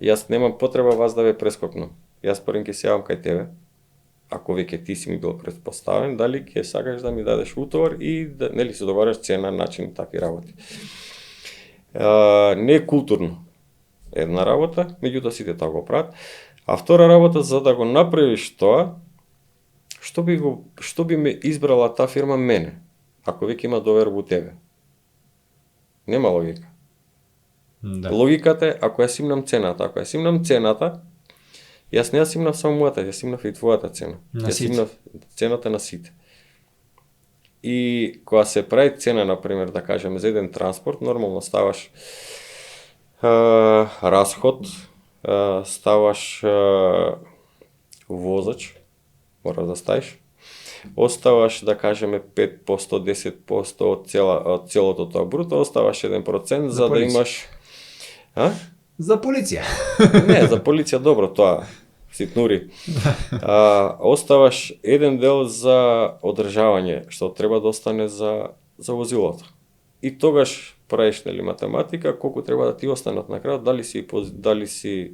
Јас немам потреба вас да ве прескокнам. Јас првен ќе се јавам кај тебе. Ако веќе ти си ми бил предпоставен, дали ќе сакаш да ми дадеш утовар и да, нели, се договараш цена, начин, такви работи. Не е културно една работа, меѓутоа сите тоа го прават. А втора работа, за да го направиш тоа, што би ме избрала таа фирма мене, ако веќе има доверба у тебе? Нема логика. Да. Логиката е, ако ја симнам цената, јас не ја симнав само мојата, ја симнав и твојата цена. Ја симнав цената на сите. И кога се прави цена, например, да кажеме, за еден транспорт, нормално ставаш расход, ставаш возач, мора да ставиш, оставаш, да кажеме, 5%, 10% од целото тоа бруто, оставаш 1% за да имаш... За полиција. Не, за полиција добро, тоа ситнури. Оставаш еден дел за одржавање, што треба да остане за возилото. И тогаш правиш, нели, математика, колку треба да ти останат на крајот, дали си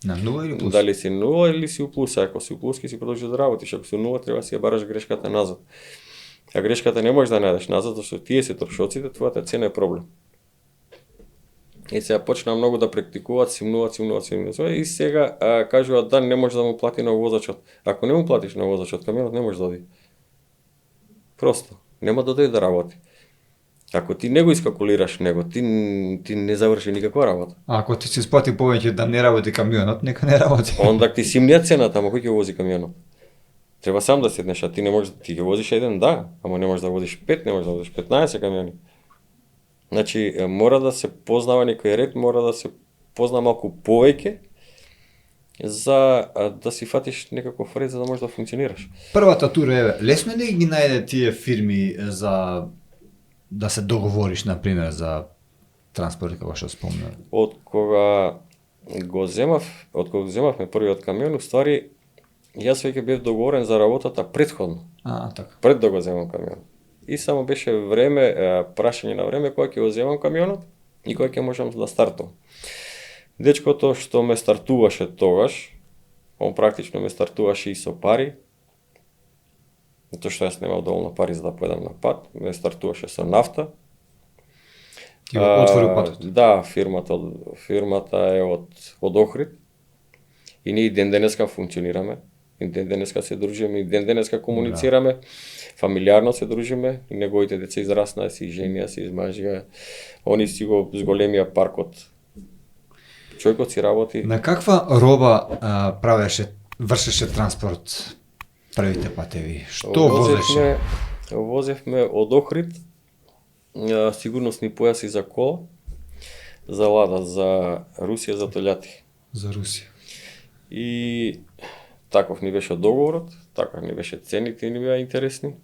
на нула или плюс? Дали си нула или си у плюс, ако си у плюс ќе си продолжиш да работиш, ако си у нула треба да си ја бараш грешката назад. А грешката не можеш да најдеш назад, зашто тие се трошоците, твојата цена е проблем. И сега почна многу да практикуваат, симнуваат, и сега кажуваат да, не може да му плати на возачот. Ако не му платиш на возачот, камионот не може да оди. Просто, нема да дојде да работи. Ако ти не го искалкулираш него, ти не заврши никаква работа. А ако ти се сплати повеќе да не работи камионот, нека не работи. Онда ти симнија цената, ама кој ќе вози камионот? Треба сам да седнеш, а ти не можеш, ти ги возиш еден, да, ама не можеш да возиш 5, не можеш да возиш 15 камиони. Значи, мора да се познава некој ред, мора да се позна малку повеќе, за да си фатиш некаков ред за да можеш да функционираш. Првата тура, еве, лесно ли ги најде тие фирми за да се договориш, например, за транспорт, како што спомна? Од кога земавме првиот камион, уствари, јас веќе бев договорен за работата предходно, Така. пред да го земам камион. И само беше време, прашање на време кога ќе го земам камионот и кога ќе можам да стартувам. Дечкото што ме стартуваше тогаш, он практично ме стартуваше и со пари, затоа што јас немав доволно пари за да поедам на пат, ме стартуваше со нафта. Ти го отвори патот. Да, фирмата е од Охрид и ние и ден денеска функционираме, и ден денеска се дружиме, и ден денеска комуницираме, фамилиарно се дружиме, и неговите деца израснаа, си женија, се измажија, они си го зголемија паркот. Човекот си работи. На каква роба вршеше транспорт првите патеви? Што возеше? Возевме од Охрид сигурносни појаси за кола, за Лада, за Русија, за Толјати. За Русија. И таков ни беше договорот, така ни беше цените, ни беа интересни.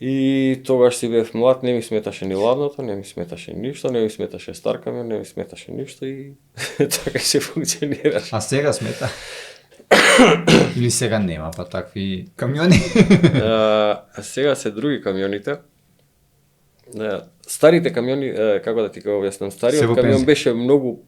И тогаш си бев млад, не ми сметаше ни ладното, не ми сметаше ништо, не ми сметаше стар камион, не ми сметаше ништо и така се функционираше. А сега смета? Или сега нема па такви камиони? Сега се други камионите. Старите камиони, како да ти го објаснам, стариот камион беше многу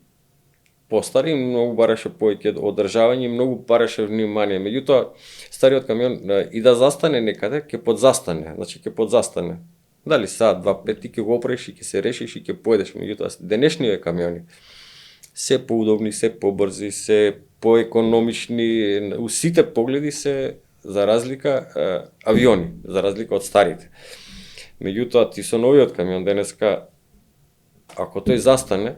постари, многу бараше повеќе одржавање, многу бараше внимание. Меѓутоа, стариот камион и да застане некаде, ќе подзастане, значи ќе подзастане. Дали саат, 2-5 ти ќе го оправиш и ќе се решиш и ќе поедеш. Меѓутоа, денешните камиони се поудобни, се побрзи, се поекономични, у сите погледи се за разлика авиони, за разлика од старите. Меѓутоа, ти со новиот камион денеска, ако тој застане,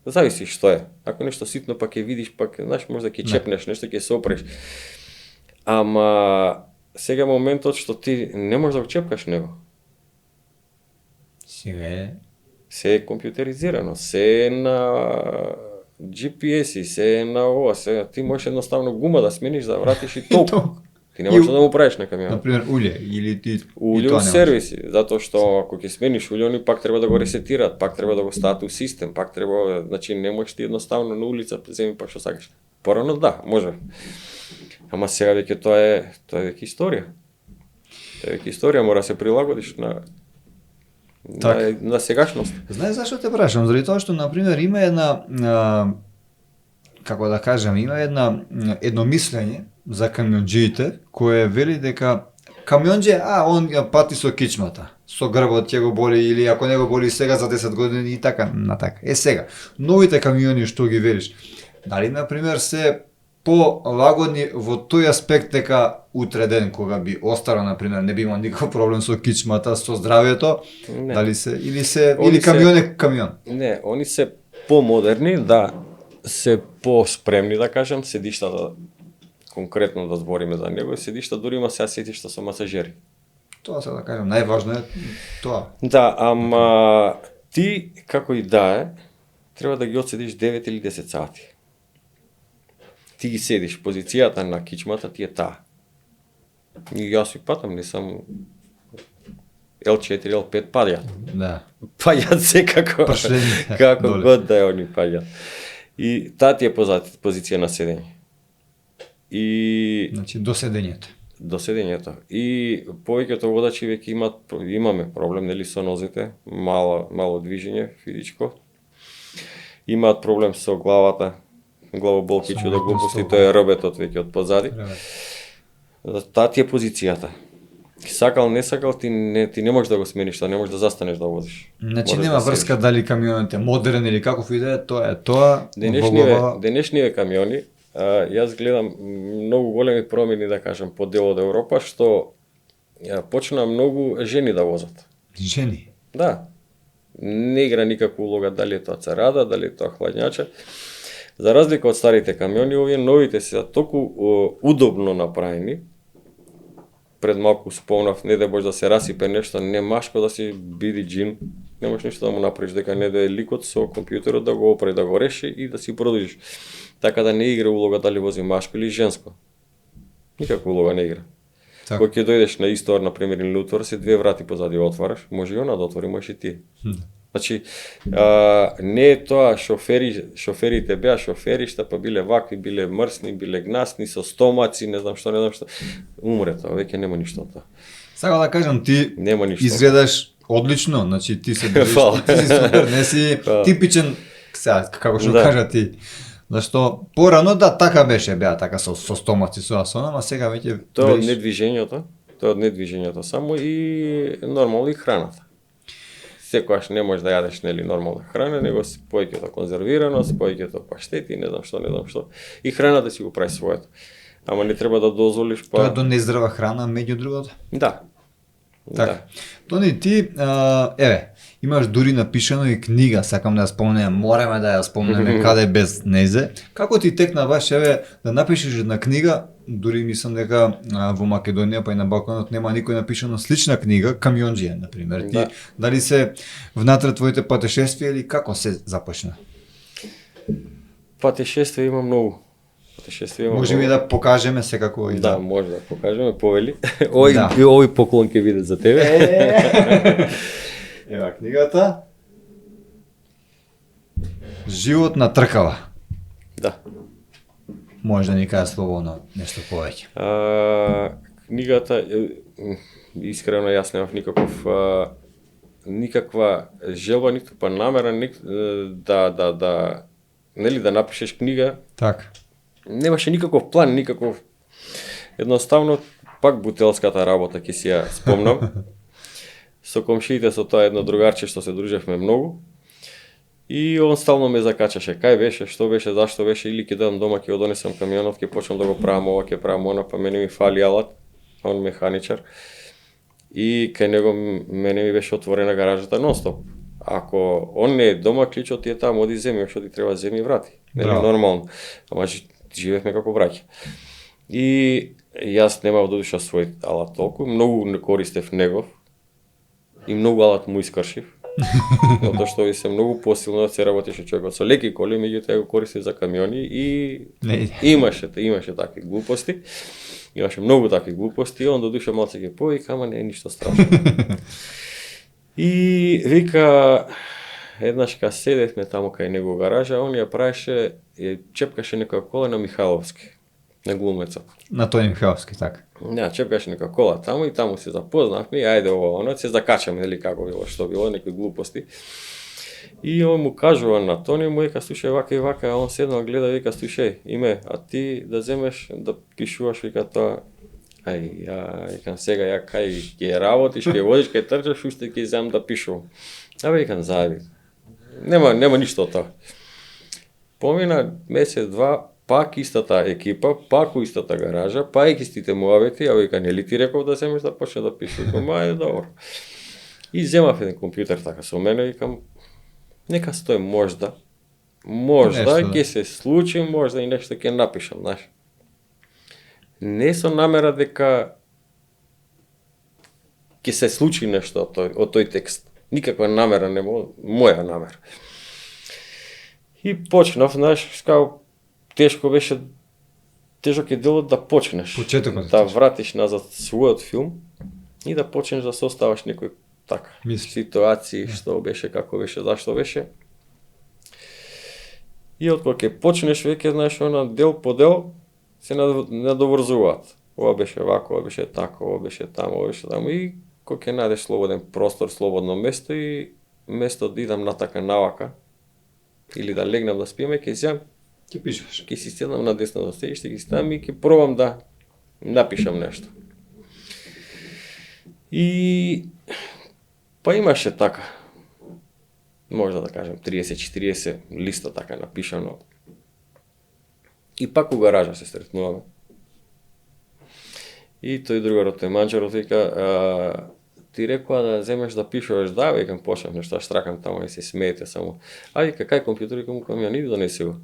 зависи што е. Ако нешто ситно па ќе видиш, па знаеш, може да ќе чепнеш, нешто ќе се опреш. Ама сега моментот што ти не можеш да го чепкаш него. Сега е се е компјутеризирано, се е на GPS-и, се е на ова, се ти можеш едноставно гума да смениш, да вратиш и толку. Ти не можеш да му правиш на камион. Например, улје или ти улје у сервиси, затоа што ако ќе смениш улје, они пак треба да го ресетираат, пак треба да го стават у систем, пак треба, значи не можеш ти едноставно на улица земи па што сакаш. Порано да, може. Ама сега веќе тоа е веќе историја. Тоа е веќе историја, мора да се прилагодиш на сегашност. Знаеш зашто те прашам? Заради тоа што на пример има една како да кажам, има едно мислење за камионџиите кое вели дека камионџе, он ја пати со кичмата, со грбот ќе го боли или ако не го боли сега за 10 години и така натака. Сега, новите камиони што ги велиш, дали на пример се полагодни во тој аспект дека утре ден кога би остарал на пример не би имал никаков проблем со кичмата, со здравјето, не. Дали се или камион е камион? Не, они се помодерни, да, се поспремни да кажам, седиштата конкретно да збориме за него, седишта дури има сега сетишта со масажери. Тоа се да кажам, најважно е тоа. Да, ама ти како и да е, треба да ги одседиш 9 или 10 сати. Ти ги седиш, позицијата на кичмата ти е таа. И јас и патам, не сам L4, L5 паѓат. Да. Паѓат секако, како год да е они паѓат. И таа ти е позиција на седење. И Значи до седењето. До седењето. И повеќето водачи веќе имаме проблем нели со нозите, мало движење физичко. Имаат проблем со главата, главоболки, чуда глупости, тоа е рбетот веќе од позади. Таа ти е позицијата. Сакал, не сакал, ти не можеш да го смениш, не можеш да застанеш да возиш. Значи нема врска дали камионот е модерен или каков и да е, тоа е тоа. Денешниве камиони, јас гледам многу големи промени, да кажам, по дел од Европа, што почна многу жени да возат. Жени? Да. Не игра никаква улога дали е тоа царада, дали е тоа хладњаче. За разлика од старите камиони, овие новите се толку удобно направени. Пред малку спомнав, не да може да се расипе нешто, не машко да си биди джин, не можеш ништо да му направиш, дека не да е ликот со компјутерот да го опре, да го реши и да си продолжиш. Така да не игра улога дали вози машко или женско. Никаква улога не игра. Така. Кога ќе дојдеш на истор, например, или утвор, се две врати позади отвараш, може и она да отвори, може и ти. Значи, не е тоа шоферите беа шоферишта, па биле вакви, биле мрсни, биле гнасни, со стомаци, не знам што. Умре тоа, веќе нема ништо од тоа. Сакам да кажам, ти Нема ништо. изгледаш одлично, значи ти се држиш, Фала. ти си супер, не си типичен, сега, како што Да. кажа ти. Зашто порано така беа така со стомаци, со асона, ама сега веќе Тоа од вреш. недвижењето само и нормално и храната. Секогаш не можеш да јадеш нели нормална храна, него повеќето конзервирано, повеќето паштети, не знам што. И храната си го прави своето. Ама не треба да дозволиш Тоа е до нездрава храна меѓу другото. Да. Така. Да. Тони, ти, имаш дури напишано и книга, сакам да ја спомнем, мораме да ја спомнеме каде без незе. Како ти текна баш, да напишеш една книга, дури мислам дека во Македонија, па и на Балканот нема никој напишано слична книга, Камионџија, например. Ти, Да. дали се внатре твоите патешествија или како се започна? Патешествија има многу. Можеме да покажеме секако и Да, може да покажеме, повели. Овој Да. овој поклон ќе биде за тебе. Ева книгата. Живот на тркава. Да. Може да ни кажа слободно нешто повеќе. Книгата искрено јас немав никаква желба, ниту па намера да нели да напишеш книга. Така. Немаше никаков план, едноставно пак бутелската работа ќе си ја спомнам. Со комшиите, со тоа едно другарче што се дружевме многу. И он стално ме закачаше. Кај беше, што беше, зашто беше, или ќе дадам дома, ќе го донесам камионот, ќе почнам да го правам ова, ќе правам она, па мене ми фали алат, он механичар. И кај него мене ми беше отворена гаражата нон-стоп. Ако он не е дома, кличот ти е таму, оди земи, што ти треба земи и врати. Нели нормално. Ама живеевме како браќа. И јас немав додуша свој алат толку, многу не користев негов. И многу алат му искршив. Затоа што ви се многу посилно да се работеше човекот со леки коли, меѓутоа го користев за камиони и имаше такви глупости. Имаше многу такви глупости, он додуша малце ќе повика, ама не е ништо страшно. И вика, еднаш кога седевме таму кај него гаража, он ја правеше, чепкаше некоја кола на Михайловски, на глумецот. На Тони Михайловски, така. Да, чепкаше некоја кола таму и таму се запознавме и ајде ова, оно, се закачаме, нели како било, што било, некои глупости. И он му кажува на Тони, му вика, слушај, вака и вака, а он седнал гледа, вика, слушај, име, а ти да земеш, да пишуваш, вика тоа, викам сега, ја кај ќе работиш, ќе водиш, ќе трчаш, уште ќе земам да пишувам. Викам, заеби. Нема ништо од тоа. Помина месец, два, пак истата екипа, пак у истата гаража, пак истите муавети, вика, нели ти реков да земеш да почне да пишеш, ајде добро. И земав еден компјутер така со мене, викам, нека стои можда, ќе се случи, можда и нешто ќе напишам, знаеш. Не со намера дека ќе се случи нешто од тој текст. Никаква намера нема, моја намера. И почнав, знаеш, како тешок е делот да почнеш. Почетокот. Да вратиш назад својот филм и да почнеш да составаш некои така ситуации, што беше, како беше, зашто беше. И откога ќе почнеш веќе, знаеш, она дел по дел се надоврзуваат. Ова беше вако, ова беше така, ова беше таму, и кога ќе најдеш слободен простор, слободно место и место да идам натака навака или да легнам да спиеме, ќе земам, ќе пишеш. Ќе си седнам на десното седиште, ќе ставам и ќе пробам да напишам нешто. И па имаше така, може да кажем 30-40 листа така напишано. И пак у гаража се сретнуваме. И тој другарот тој манџарот вика, ти рекоа да земеш да пишуваш, да, викам, почнав нешто, штракам таму и се смеете само. Вика, кај компјутер, викам, ја иди донеси го.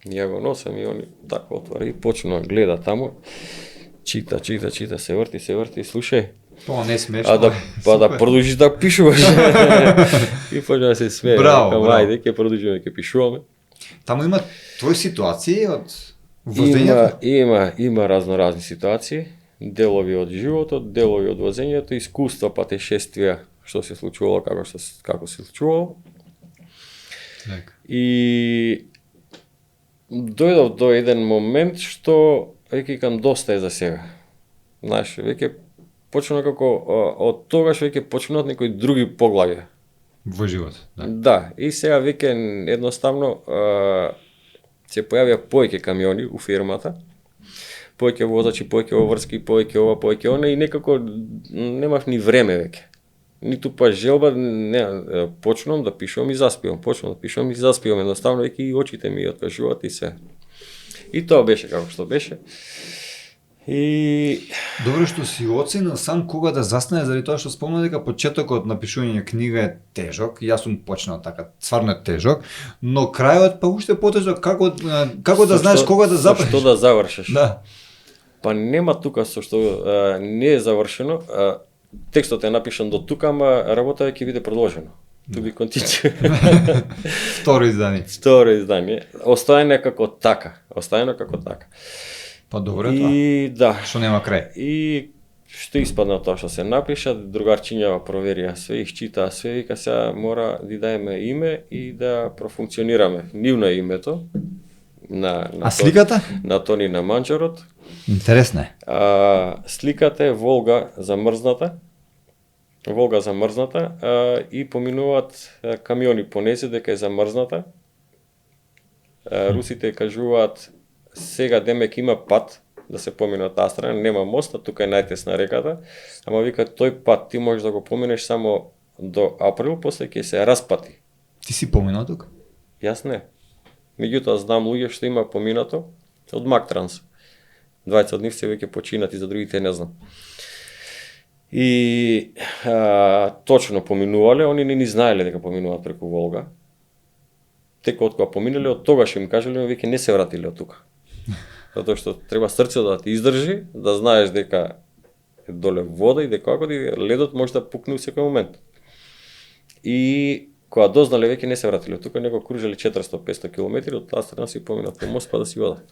Ја го носам и они така отвора и почнува гледа таму. Чита, се врти, слушај. Тоа не е смешно. Да продолжиш да пишуваш. И почна да се смее. Браво. Ајде, ќе продолжиме, ќе пишуваме. Таму има твои ситуации од возењето? Има разни ситуации, делови од животот, делови од возењето, искуства, патешествија, што се случувало, како се случувало. И дојдов до еден момент што веќе кам доста е за сега. Знаеш, веќе почна како од тогаш веќе почнуваат некои други поглавја Во живот, да. Да, и сега веќе едноставно се појавија повеќе камиони у фирмата, повеќе возачи, повеќе обврски, повеќе ова, повеќе она и некако немав ни време веќе. Ниту па желба, не, почнувам да пишувам и заспивам, едноставно веќе и очите ми откажуваат и се. И тоа беше како што беше. И Добро што си оценил сам кога да застанеш, заради тоа што спомна дека почетокот на пишување книга е тежок. Јас сум почнал така, стварно е тежок, но крајот па уште потежок. Како да знаеш кога да запреш? Што да завршиш? Да. Па нема тука со што не е завршено. Текстот е напишан до тука, ама работа ќе биде продолжена. To be continued. Второ издание. Второ издание. Оставено како така. Па добро тоа. И да. Што нема крај. И што испадна тоа што се напиша, другарчињава проверија све, изчитаа све, вика сега мора да даеме име и да профункционираме. Нивно е името. А сликата? На Тони на Манџарот. Интересно е. Сликата е Волга замрзната. И поминуваат камиони по незе дека е замрзната. Русите кажуваат сега демек има пат да се помине од таа страна, нема мост, тука е најтесна реката, ама вика тој пат ти можеш да го поминеш само до април, после ќе се распати. Ти си поминал тука? Јас не. Меѓутоа знам луѓе што има поминато од Мактранс. 20 од нив се веќе починати, за другите не знам. И точно поминувале, они не ни знаеле дека поминуваат преку Волга. Тека од кога поминале, од тогаш им кажале, но веќе не се вратиле од тука. Затоа што треба срцето да ти издржи, да знаеш дека е доле вода и дека ако ледот може да пукне во секој момент. И кога дознале веќе не се вратиле од тука, него кружеле 400-500 километри од таа страна си поминат по мост па да си одат.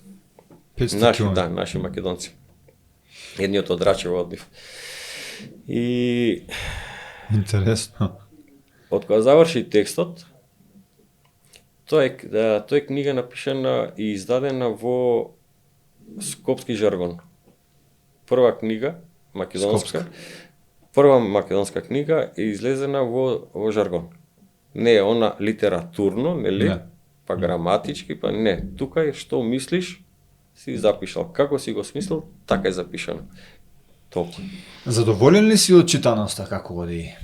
500 км. Да, наши македонци. Едниот од Рачево од нив. И интересно. Од кога заврши текстот, тоа е книга напишана и издадена во скопски жаргон. Прва книга македонска. Прва македонска книга е излезена во жаргон. Не е она литературно, нели? Не. Па граматички, па не. Тука е што мислиш, си запишал. Како си го смислил, така е запишано. Толку. Задоволен ли си од читаноста како оди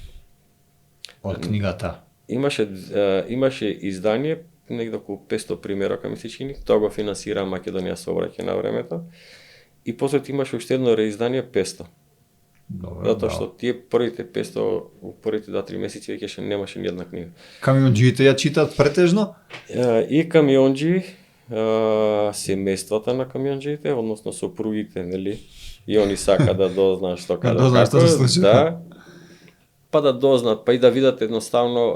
од книгата? Имаше издание, негде околу 500 примерока ми се чини, тоа го финансира Македонија Сообраќај на времето. И после имаше уште едно реиздание 500. Добро, затоа што тие првите 500, во првите 2-3 месеци веќе немаше ни една книга. Камионџиите ја читаат претежно? И камионџи, семејствата на камионџиите, односно сопругите, нели? И они сака да дознаат што каде како. Што се случува. Да. Па да дознаат, па и да видат едноставно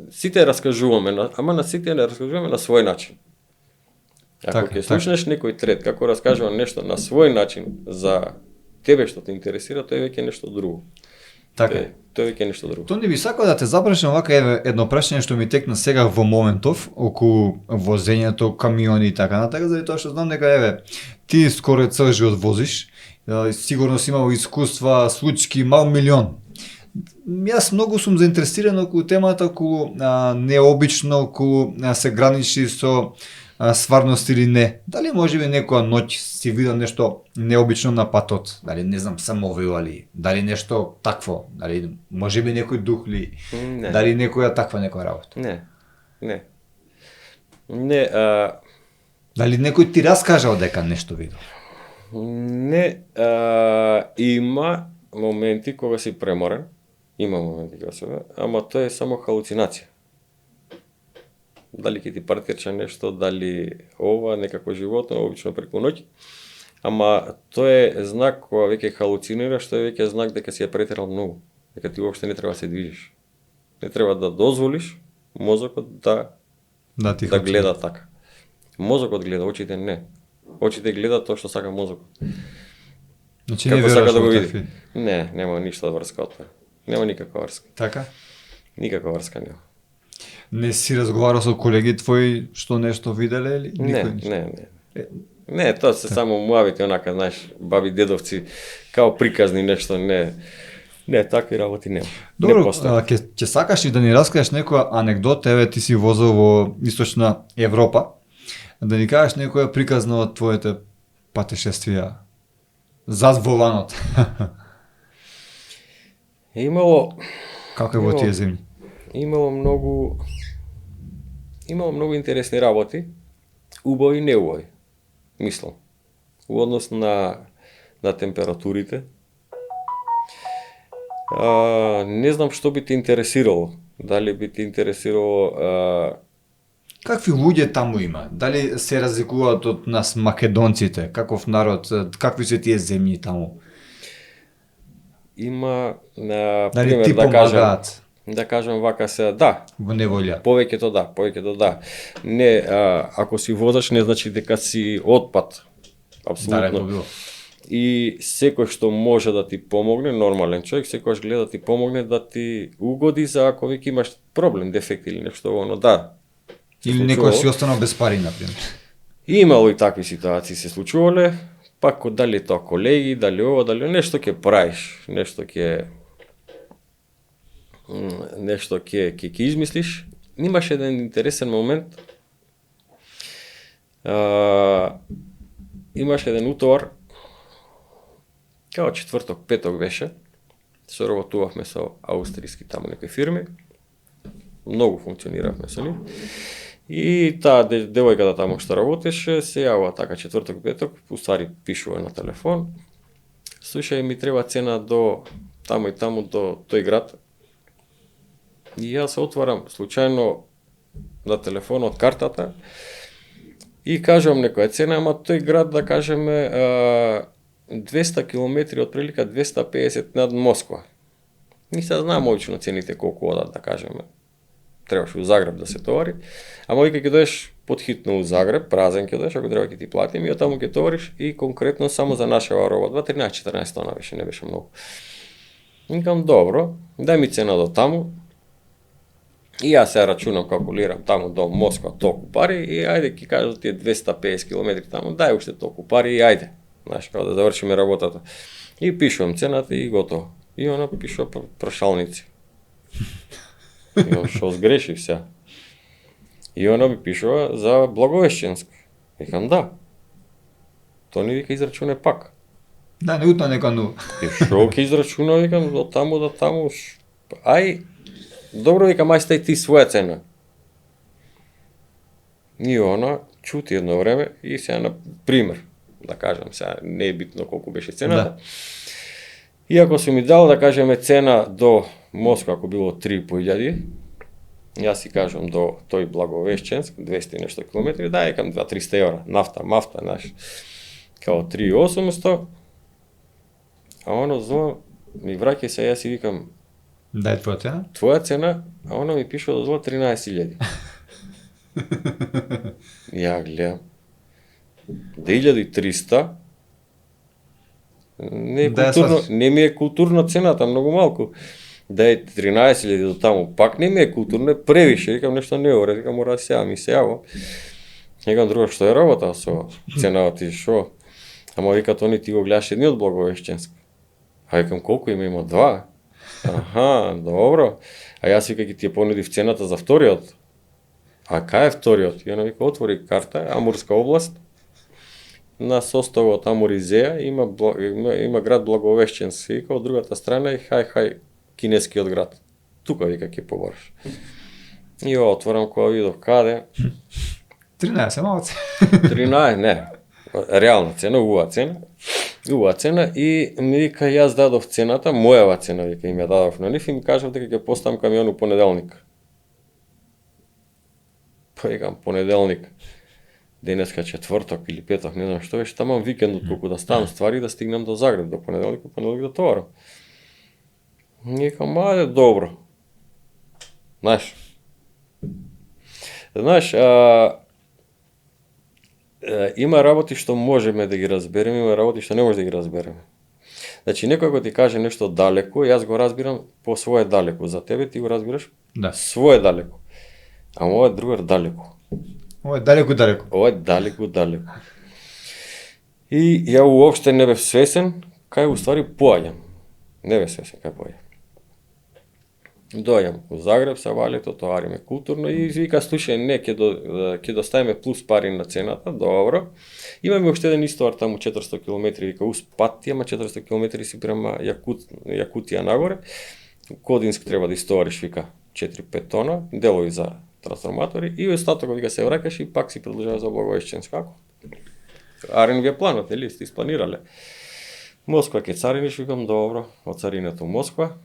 сите раскажуваме, ама на сите не раскажуваме на свој начин. Ако ќе слушнеш некој трет како раскажува нешто на свој начин за тебе што те интересира, тоа е веќе нешто друго. Така. Тоа е веќе нешто друго. Тоа не би сакал да те запрашам вака едно прашање што ми текна сега во моментов околу возењето, камиони и така натака, заради тоа што знам дека ти скоро цел живот возиш, сигурно си имал искуства, случаи, мал милион. Јас многу сум заинтересиран околу темата, околу необично, околу се граничи со стварност или не. Дали можеби некоја ноќ си видел нешто необично на патот? Дали не знам самоубивали? Дали нешто такво? Дали можеби некој дух ли? Не. Дали некоја таква работа? Не. Дали некој ти раскажал дека нешто видел? Не, има моменти кога си преморен, ама тоа е само халуцинација. дали ќе ти партирче нешто, дали ова, некако животно, обично преку ноќ. Ама тоа е знак кога веќе халуцинираш, тоа е веќе знак дека си ја претерал многу, дека ти уопште не треба да се движиш. Не треба да дозволиш мозокот да гледа така. Мозокот гледа, очите не. Очите гледа тоа што сака мозокот. Значи Како не сака веруваш да го во види. такви. Не, нема ништо врска од тоа. Нема никаква врска. Така? Никаква врска нема. Не си разговарал со колеги твои што нешто виделе или Не, никој ништо? не. Не, тоа се само муавите, онака, знаеш, баби, дедовци, као приказни нешто, не. Не, такви работи нема. Добро, Не постои. ќе сакаш и да ни раскажеш некоја анегдота, еве ти си возел во Источна Европа, да ни кажеш некоја приказна од твоите патешествија зад воланот. Имало Како е во тие земји? имало многу интересни работи, убави и неубави, мислам. У однос на температурите. Не знам што би те интересирало. Дали би те интересирало Какви луѓе таму има? Дали се разликуваат од нас македонците? Каков народ? Какви се тие земји таму? има на Дали пример ти помагаат да кажам вака се да, во неволја? повеќето да. Не, ако си возач не значи дека си отпад. Апсолутно. било. И секој што може да ти помогне, нормален човек, секојаш гледа да ти помогне да ти угоди за ако веќе имаш проблем, дефект или нешто оно, да. Или случувало. некој си останал без пари, например. Имало и такви ситуации се случувале, пак дали тоа колеги, дали ова, дали нешто ќе правиш, нешто ќе измислиш. Имаше еден интересен момент. Имаше еден утовар, као четврток, петок беше, соработувавме со аустријски таму некои фирми, многу функциониравме со нив. И таа девојката таму што работеше, се јавува така четврток, петок, уствари пишува на телефон. Слушај, ми треба цена до таму и таму до тој град. И јас отварам случајно на телефонот картата и кажам некоја цена, ама тој град да кажеме 200 километри, отприлика 250 над Москва. И се знам обично цените колку одат, да кажеме. Требаше у Загреб да се товари, ама вика ќе доеш подхитно у Загреб, празен ќе доеш, ако треба ќе ти платим и од таму ќе товариш и конкретно само за нашава роба, 13-14 тона беше, не беше многу. Викам, добро, дај ми цена до таму. И јас се рачунам, калкулирам таму до Москва толку пари и ајде ќе кажа тие 250 километри таму, дај уште толку пари и ајде. Знаеш, како да завршиме работата. И пишувам цената и готово. И она пишува прашалници. И он шо сгрешив се. И она ми пишува за Благовещенск. Викам да. Тоа ни вика израчуне пак. Да, не утна нека ну. И шо ќе израчуна, викам, до таму. Ај, добро, викам, ај стај ти своја цена. И она чути едно време и сега на пример, да кажам, сега не е битно колку беше цената. Да. И ако си ми дал, да кажеме, цена до Москва, ако било 3.500, јас си кажам до тој Благовещенск, 200 и нешто километри, да, екам 2-300 евра, нафта, мафта, знаеш, као 3.800, а оно зова, ми враќа се, јас си викам, Дај твоја цена? твоја цена, а оно ми пишува да зова 13.000. Ја гледам, 2.300, не е Да, ја културно, сватиш. не ми е културна цената, многу малку. Да е 13.000 до таму, пак не ми е културно, е превише, викам нешто не ора, викам мора да се јавам и се јавам. Викам друго, што е работа со цената ти, шо? Ама вика, тони ти го гледаш едниот Благовещенск. А викам, колку има два? Аха, добро. А јас вика, ќе ти ја понудив цената за вториот. А кај е вториот? И она вика, отвори карта, Амурска област. На составот Амуризеја има град Благовещенск. Вика, од другата страна е хај кинескиот град. Тука вика ќе побораш. И ја отворам кога видов каде. 13 малце. 13, не. Реална цена, убава цена и ми вика јас дадов цената, мојава цена вика им ја дадов на нив и ми кажав дека ќе поставам камион у понеделник. Па Па викам понеделник, денеска четврток или петок, не знам што беше, таман викендот колку да ставам ствари да стигнам до Загреб, до понеделник да товарам. Викам, ајде, добро. Знаеш, има работи што можеме да ги разбереме, има работи што не може да ги разбереме. Значи, некој кога ти каже нешто далеко, јас го разбирам по свое далеко. За тебе ти го разбираш свое далеко. А мојот другар далеко. Ова е далеку. Ова е далеку. И ја уопште не бев свесен кај уствари поаѓам. Не бев свесен кај поаѓам. Доаѓам у Загреб со валето, товариме културно и вика, слушај, не, ќе доставиме плюс пари на цената, добро. Имаме уште еден истовар таму 400 км, вика, ус пат, ама 400 км си према Јакутија нагоре. Кодинск треба да истовариш, вика, 4-5 тона, делови за трансформатори и остатокот вика се враќаш и пак си продолжава за Благовешченск. Како? Арен ви е планот, или сте испланирале. Москва ќе цариниш, викам, добро, од царината у Москва.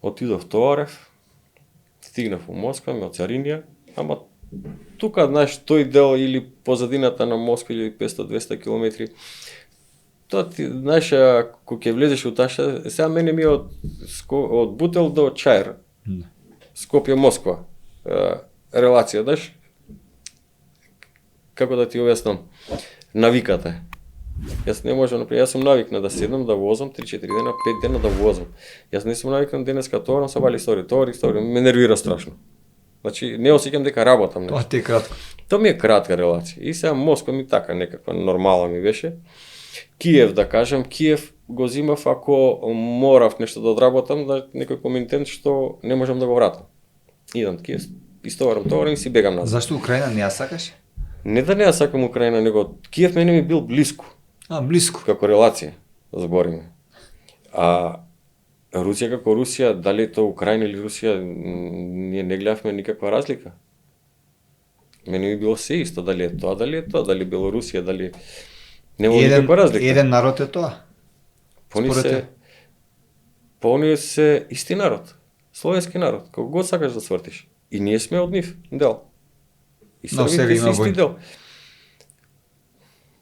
Отидов товарев, стигнав у Москва, ме оцаринија, ама тука, знаеш, тој дел или позадината на Москва или 500-200 км, тоа ти, знаеш, кога ќе влезеш у ташта, сега мене ми е од Бутел до Чаир, Скопје-Москва, релација, знаеш, како да ти објаснам, навиката е. Јас не можам, например, јас сум навикна да седам, да возам 3-4 дена, 5 дена да возам. Јас не сум навикнат денеска товарам со вали историја, ме нервира страшно. Значи, не осеќам дека работам. Тоа ти е кратко. Тоа ми е кратка релација. И сега Москва ми така некаква нормална ми беше. Киев, да кажам, Киев го зимав ако морав нешто да одработам, да некој комитент што не можам да го вратам. Идам Киев, истоварам и си бегам назад. Зашто Украина не ја сакаш? Не да не ја сакам Украина, него Киев мене ми бил блиску. Блиску. Како релација, збориме. А Русија како Русија, дали е тоа Украина или Русија, ние не гледавме никаква разлика. Мене ми било се исто, дали е тоа, дали Белорусија, дали нема никаква разлика. Еден народ е тоа. Они се исти народ, словенски народ, кога го сакаш да свртиш. И ние сме од нив дел. И србите се исти дел.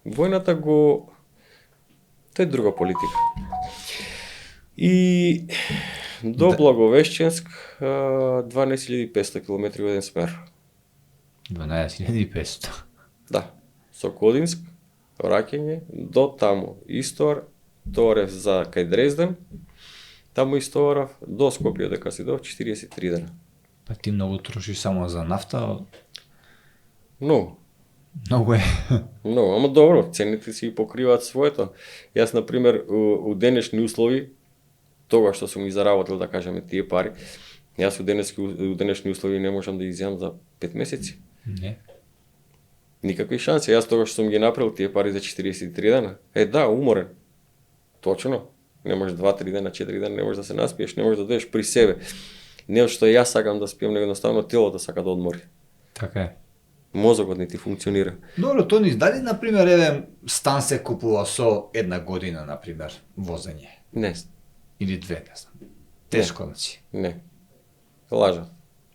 Војната го... Тоа е друга политика. И до Благовешченск 12.500 км во еден смер. 12.500. Да. Со Кодинск, враќање, до таму. Истовар, товарев за кај Дрезден, таму истоварав до Скопје, дека си до 43 дена. Па ти многу трошиш само за нафта? Многу е. Но, ама добро, цените си покриваат своето. Јас, например, у денешни услови, тоа што сум ги заработил, да кажеме, тие пари, јас у денешни услови не можам да изјам за 5 месеци. Не. Никакви шанси. Јас тоа што сум ги направил тие пари за 43 дена. Да, уморен. Точно. Не можеш 2-3 дена, 4 дена, не можеш да се наспиеш, не можеш да дојдеш при себе. Не што јас сакам да спием, него едноставно телото сака да одмори. Така е. Мозокот не ти функционира. Добро, Тони, дали, например, еден стан се купува со една година, например, возење? Не. Или 2, не знам. Тешко, значи. Не. Лажат.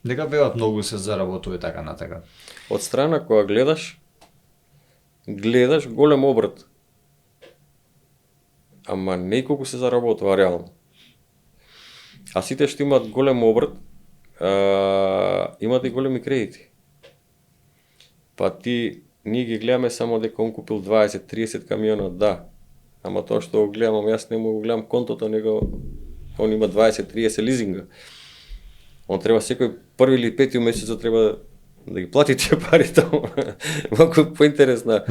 Дека беват многу се заработува така натака. Од страна кога гледаш голем обрт. Ама не колку се заработува реално. А сите што имаат голем обрт, имаат и големи кредити. Па ние ги гледаме само дека он купил 20-30 камиона, да. Ама тоа што го гледам, јас не му го гледам контото, него он има 20-30 лизинга. Он треба секој први или пети месецот треба да ги плати тие пари таму. Малку поинтересна.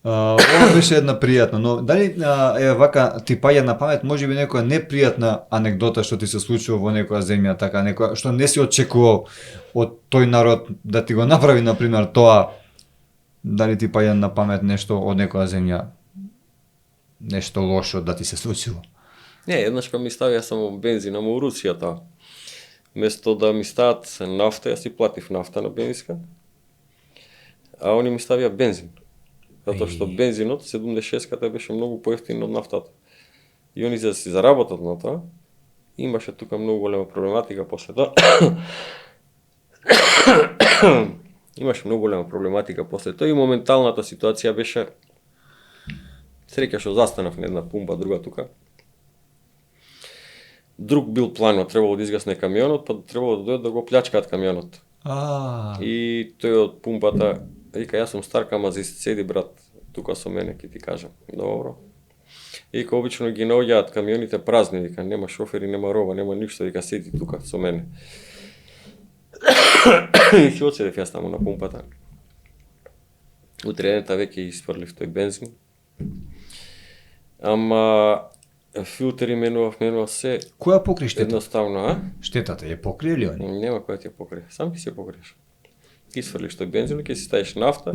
Ова беше една пријатна, но дали вака ти паѓа на памет можеби некоја непријатна анегдота што ти се случува во некоја земја, така некоја што не си очекувал од тој народ да ти го направи, например, тоа, дали ти паѓа на памет нешто од некоја земја, нешто лошо да ти се случило? Не, еднаш кога ми ставија само бензин, ама у Русија тоа. Место да ми стават нафта, јас си платив нафта на бензинска, а они ми ставија бензин. Затоа што бензинот, 76-ката беше многу поевтин од нафтата. И они за да си заработат на тоа, имаше тука многу голема проблематика после тоа. имаше многу голема проблематика после тоа и моменталната ситуација беше среќа што застанав на една пумпа, друга тука. Друг бил планот, требало да изгасне камионот, па требало да дојдат да го плячкаат камионот. И тој од пумпата вика, јас сум стар, ама седи брат тука со мене, ќе ти кажам. Добро. И ка обично ги наоѓаат камионите празни, вика, нема шофери, нема роба, нема ништо, вика, седи тука со мене. И си одседев јас таму на пумпата. Утредента веќе испрлив тој бензин. Ама филтери менував се. Која покри штета? Едноставно, а? Штетата ја покри или они? Нема која ти ја покри. Сам ти се покриеш. Ти сврлиш тој бензин, ќе си ставиш нафта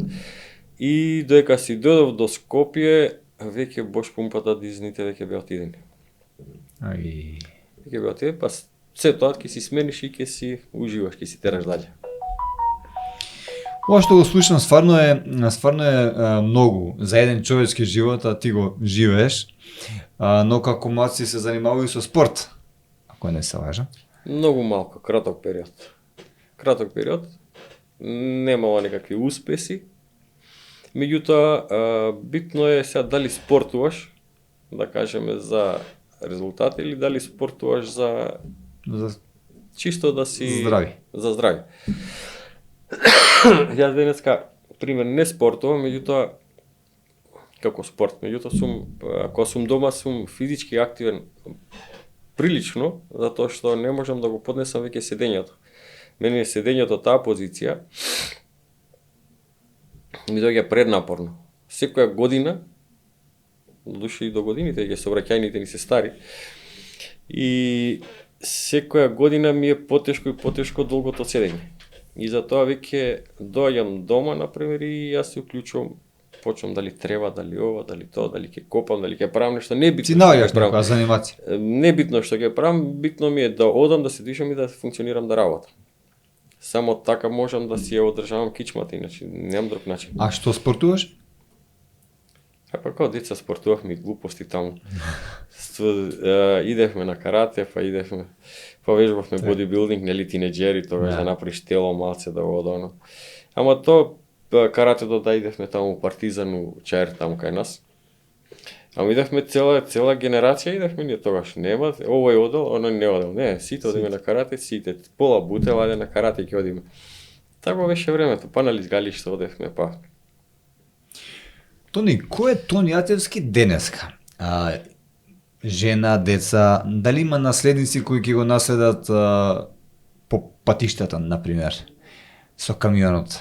и додека си дојдов до Скопје, веќе бош пумпата дизните веќе беа отидени. Ај. Веќе беа отидени, па се тоа ќе си смениш и ќе си уживаш, ќе си тераш дале. Ова што го слушам стварно е многу за еден човечки живот, а ти го живееш. Но како маци се занимавају со спорт, ако не се лажам. Многу малку, краток период. Краток период, немало некакви успеси. Меѓутоа, битно е сега дали спортуваш, да кажеме за резултати, или дали спортуваш за чисто да си здрави. За здрави. Јас денеска, пример, не спортувам, меѓутоа како спорт, меѓутоа кога сум дома сум физички активен прилично, затоа што не можам да го поднесам веќе седењето. Мене седењето, таа позиција ми доаѓа преднапорно. Секоја година, дошли и до годините, ќе сообраќајните ни се стари, и секоја година ми е потешко и потешко долгото седење. И затоа веќе доаѓам дома, например, и јас се уклучувам, почнам дали треба, дали ова, дали тоа, дали ќе копам, дали ќе правам нешто, не битно. Ти наоѓаш некоја занимација. Не битно што ќе правам, битно ми е да одам, да се движам и да функционирам, да работам. Само така можам да си ја одржавам кичмата, иначе немам друг начин. А што спортуваш? Па кога деца спортувавме глупости таму. Идевме на карате, па идевме, па вежбавме бодибилдинг, нели тинеџери, тогаш да направиш тело малце да го одоно. Ама тоа каратето да идевме таму Партизану, Чаир таму кај нас. Ама идевме цела генерација, идевме ние тогаш. Нема, овој одел, оној не одел. Не, сите одиме на карате, сите. Пола бутел, ајде на карате ќе одиме. Тако беше времето, па на лизгалиште одевме, па. Тони, кој е Тони Атевски денеска? Жена, деца, дали има наследници кои ќе го наследат по патиштата, например, со камионот?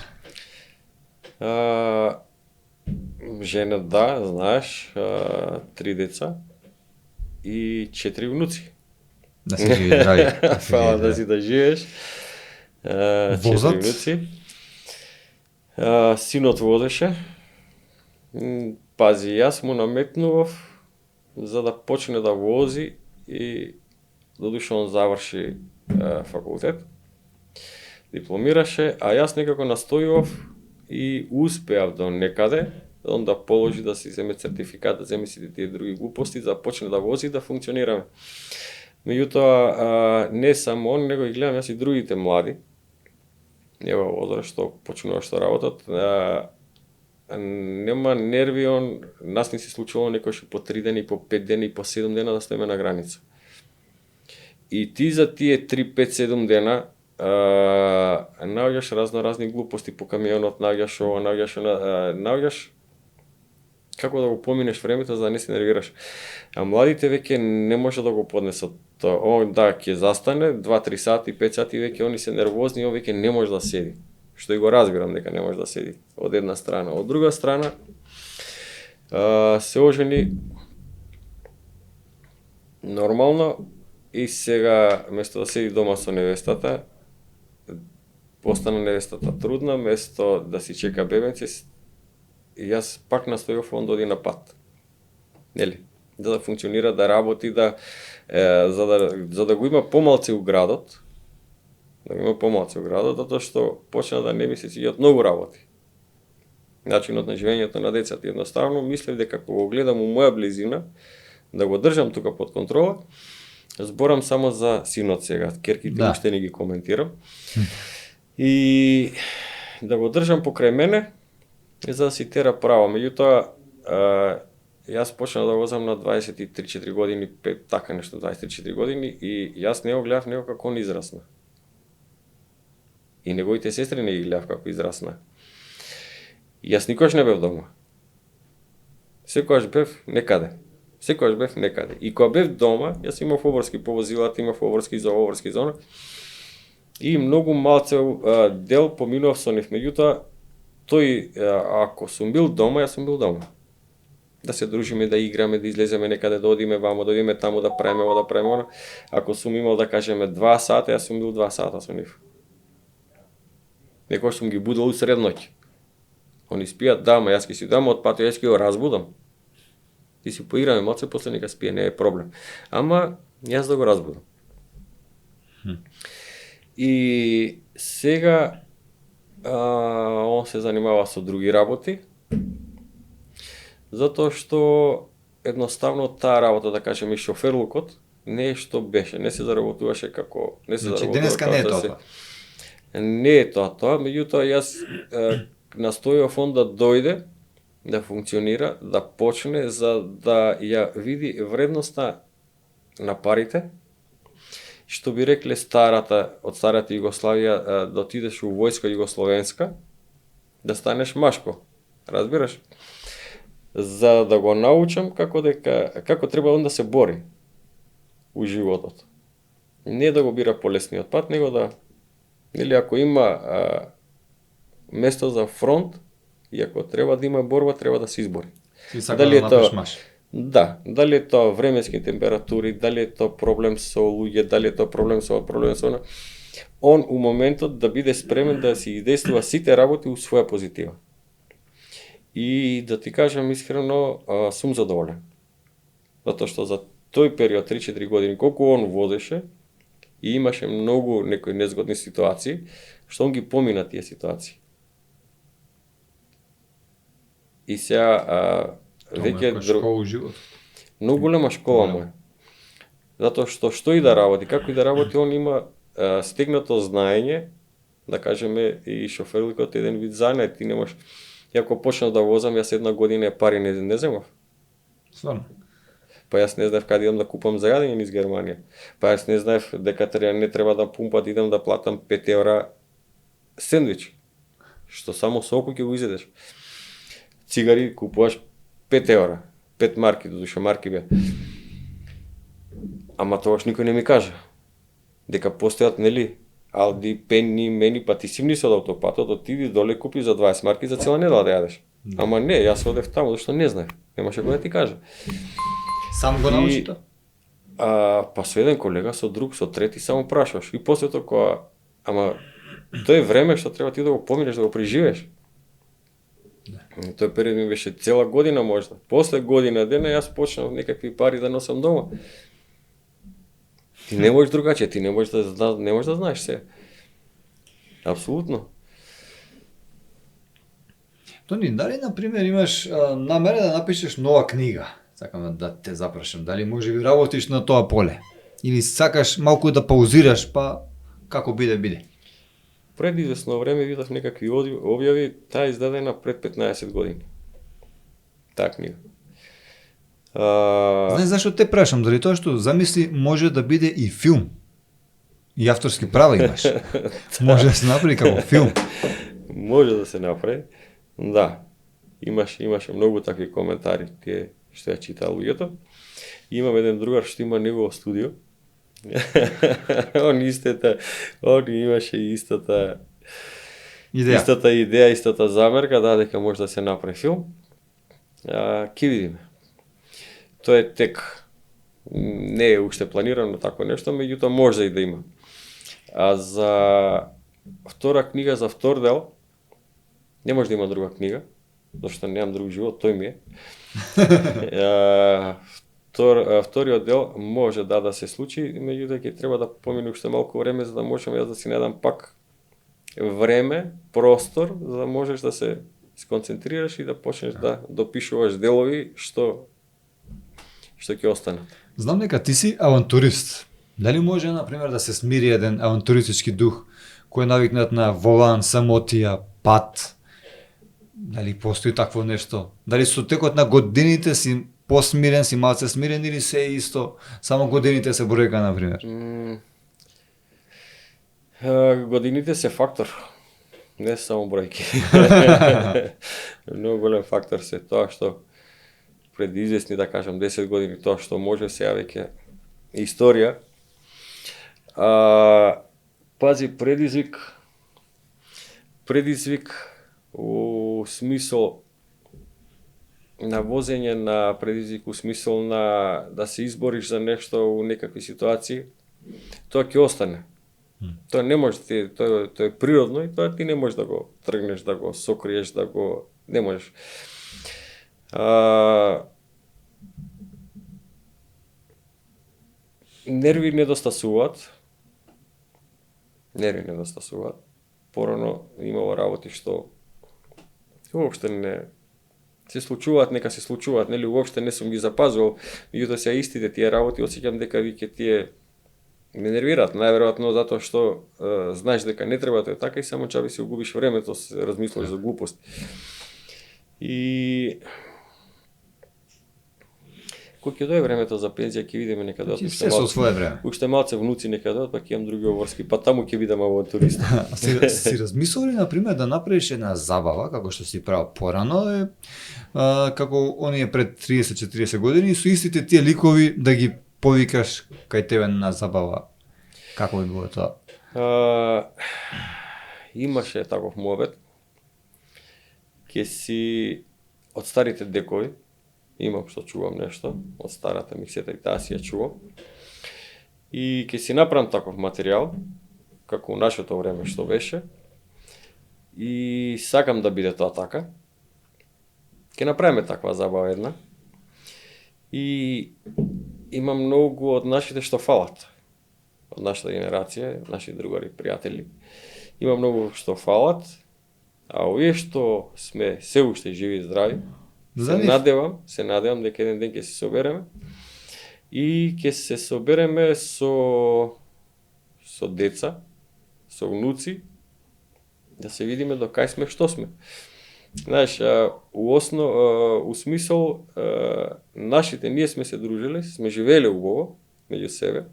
Жена, да, знаеш, 3 деца и 4 внуци. Да се живи здрави. Фала да си да живееш. 4 внуци. Синот возеше. Пази, јас му наметнував за да почне да вози и додуша он заврши факултет. Дипломираше, а јас некако настојував и успеав до некаде, он да положи, да си земе сертификат, да земе сите тие други глупости, да почне да вози и да функционираме. Меѓутоа, не само он, него и гледам јас и другите млади, ева возраст што почнуваш што работат, нема нерви, нас не се случувало некојаш по 3 дена и по 5 дена и по 7 дена да стоиме на граница. И ти за тие 3, 5, 7 дена наоѓаш разни глупости по камионот, наоѓаш ова, наоѓаш како да го поминеш времето за да не се нервираш. А младите веќе не може да го поднесат. Да, ќе застане 2-3 сати, 5 сати, веќе они се нервозни, он веќе не може да седи. Што и го разбирам дека не може да седи од една страна. Од друга страна, се ожени нормално и сега, место да седи дома со невестата, постана невестата трудна, место да си чека бебенце, и јас пак настојав он да оди на пат. Нели? Да функционира, да работи, за да го има помалце у градот, затоа што почна да не ми се сиѓаат многу работи. Начинот на живењето на децата, едноставно мислев дека кога го гледам у моја близина, да го држам тука под контрола, зборам само за синот сега, керките уште не ги коментирам. И да го држам покрај мене, за да си тера право. Меѓутоа, јас почнав да возам на 23-4 години, така нешто, 23-4 години, и јас не го гледав него како он израсна. И неговите сестри не ги гледав како израсна. Јас никош не бев дома. Секогаш бев некаде. И кога бев дома, јас имав обврски по возилата, имав обврски за она. И многу малце дел поминував со нив. Меѓутоа, тој, ако сум бил дома, јас сум бил дома. Да се дружиме, да играме, да излеземе некаде, да одиме вамо, да одиме таму, да правиме ово, да правиме оно. Ако сум имал, да кажеме, 2 сата, јас сум бил 2 сата со нив. Некој сум ги будил усред ноќ. Они спијат, да, ма јас ќе си дам од пато, јас ќе го разбудам. Ти си поиграме малце, после нека спие, не е проблем. Ама, јас да го разбудам. И сега, он се занимава со други работи, затоа што едноставно таа работа, да кажеме, шоферлукот, не е што беше, не се заработуваше како... Значи, денеска не е тоа. Не е тоа, меѓутоа јас настојав он да дојде, да функционира, да почне, за да ја види вредноста на парите, што би рекле од старата Југославија, да отидеш у војска југословенска, да станеш машко, разбираш? За да го научам како треба он да се бори у животот. Не да го бира полесниот пат, него да, или ако има место за фронт, и ако треба да има борба, треба да се избори. Ти сака да направиш маш. Да, дали е тоа временски температури, дали е тоа проблем со луѓе, дали е тоа проблем со она. Он у моментот да биде спремен да си издействува сите работи у своја позитива. И да ти кажам искрено, сум задоволен. Затоа што за тој период 3-4 години колку он возеше и имаше многу некои незгодни ситуации, што он ги помина тие ситуации. И сега веќе школа живот. Многу голема школа му е. Затоа што и да работи, како и да работи, он има стегнато знаење, да кажеме, и шоферликот еден вид занет, ти не можеш. И ако почнав да возам, јас една година пари не земав. Стварно. Па јас не знаев каде идам да купам за јадење низ Германија. Па јас не знаев дека не треба да пумпат, идам да платам 5 евра сендвич, што само со око ќе го изедеш. Цигари купуваш 5 евра, 5 марки, додуша марки бе. Ама тогаш никој не ми кажа дека постојат, нели, Алди, Пенни, Мени, па ти си внесол од автопатот, отиди доле купи за 20 марки за цела недела да јадеш. Ама не, јас одев таму зашто не знаев. Немаше кој да ти каже. Сам го научи тоа? Па со еден колега, со друг, со трети, само прашуваш. И после тоа, ама тоа е време што треба ти да го поминеш, да го преживееш. Тој период ми беше цела година можда. После година дена јас почнав некакви пари да носам дома. Ти не можеш другаче, ти не можеш да знаеш се. Апсолутно. Тони, дали на пример имаш намера да напишеш нова книга? Сакам да те запрашам, дали може би работиш на тоа поле? Или сакаш малку да паузираш, па како биде? Пред известно време видов некакви објави, таа издадена пред 15 години. Таа книга. Знаеш зашто те прашам, дали тоа што замисли може да биде и филм? И авторски права имаш. Може да се направи како филм. Може да се направи. Да. Имаше многу такви коментари, тие што ја читаа луѓето. Имам еден другар што има негово студио. Он имаше истата идеја, истата замерка, дека може да се направи филм. Ке видиме. Тоа е тек. Не е уште планирано тако нешто, меѓутоа може и да има. А за втора книга, за втор дел, не може да има друга книга, зашто немам друг живот, тој ми е. Вториот дел може да се случи, меѓутоа ќе треба да помине уште малку време за да можам јас да си најдам пак време, простор, за да можеш да се сконцентрираш и да почнеш да допишуваш делови што ќе останат. Знам дека ти си авантурист. Дали може, например, да се смири еден авантуристички дух кој е навикнат на волан, самотија, пат. Дали постои такво нешто? Дали со текот на годините си посмирен, си малце смирен или се е исто, само годините се бројка, например? Годините се фактор, не само бројки. Многу голем фактор се тоа што пред известни, да кажам, 10 години, тоа што може сега веќе историја. Пази, предизвик у смисол на возење, на предизвик у смисол на да се избориш за нешто у некакви ситуации, тоа ќе остане. Тоа не може тоа е природно и тоа ти не можеш да го тргнеш, да го сокриеш, да го не можеш. Нерви недостасуваат. Порано имало работи што уопште не се случуваат, нека се случуваат, нели, уопште не сум ги запазувал, меѓутоа сега истите тие работи осеќам дека виќе тие ме нервираат, најверојатно затоа што знаеш дека не треба тоа така и само чаби си губиш времето, се размислуваш за глупост. И кога ќе дое времето за пензија, ќе видиме нека дојдат Се со свое време. уште малце внуци нека дојдат, па ќе имам други обврски, па таму ќе бидам авантурист. Си размислували, например, да направиш една забава, како што си правил порано, како оние пред 30-40 години, со истите тие ликови да ги повикаш кај тебе на забава? Како би било тоа? Имаше таков муабет. Ке си од старите декови, имам што чувам нешто, од старата миксета и таа си ја чувам. И ке си направам таков материјал, како у нашето време што беше, и сакам да биде тоа така. Ке направиме таква забава една. И има многу од нашите што фалат. Од нашата генерација, наши другари, пријатели. Има многу што фалат, а овие што сме се уште живи и здрави, се надевам дека еден ден ќе се собереме и ќе се собереме со деца, со внуци, да се видиме до кај сме, што сме. Знаеш, у смисол, нашите, ние сме се дружили, сме живееле убаво, меѓу себе,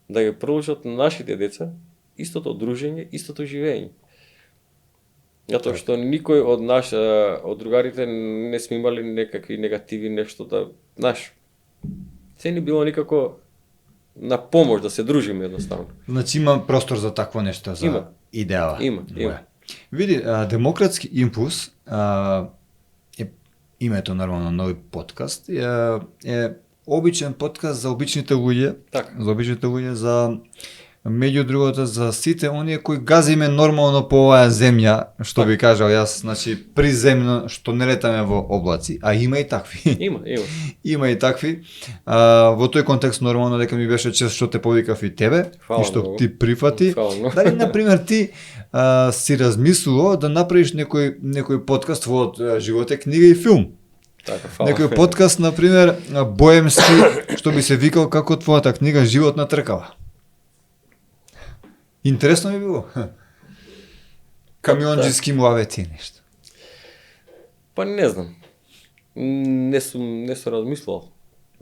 да ги продолжат нашите деца истото дружење, истото живење. Затоа што никој од од другарите не сме имали некакви негативи, нешто да, знаеш, се ни било никако на помош да се дружиме едноставно. Значи има простор за такво нешто, за идеала. Има. Види, Демократски импулс е името нормално на овој подкаст, е обичен подкаст за обичните луѓе, за меѓу другото за сите оние кои газиме нормално по оваа земја, што би кажал јас, значи приземно, што не летаме во облаци, а има и такви. Има и такви. Во тој контекст нормално дека ми беше чест што те повикав и тебе, и што ти прифати. Дали например ти си размислувал да направиш некој подкаст, твојот живот е книга и филм. Некој подкаст, например, боемски, што би се викал како твојата книга Животна тркава. Интересно ми било. Камионџиски муавети нешто. Па не знам. Не сум размислувал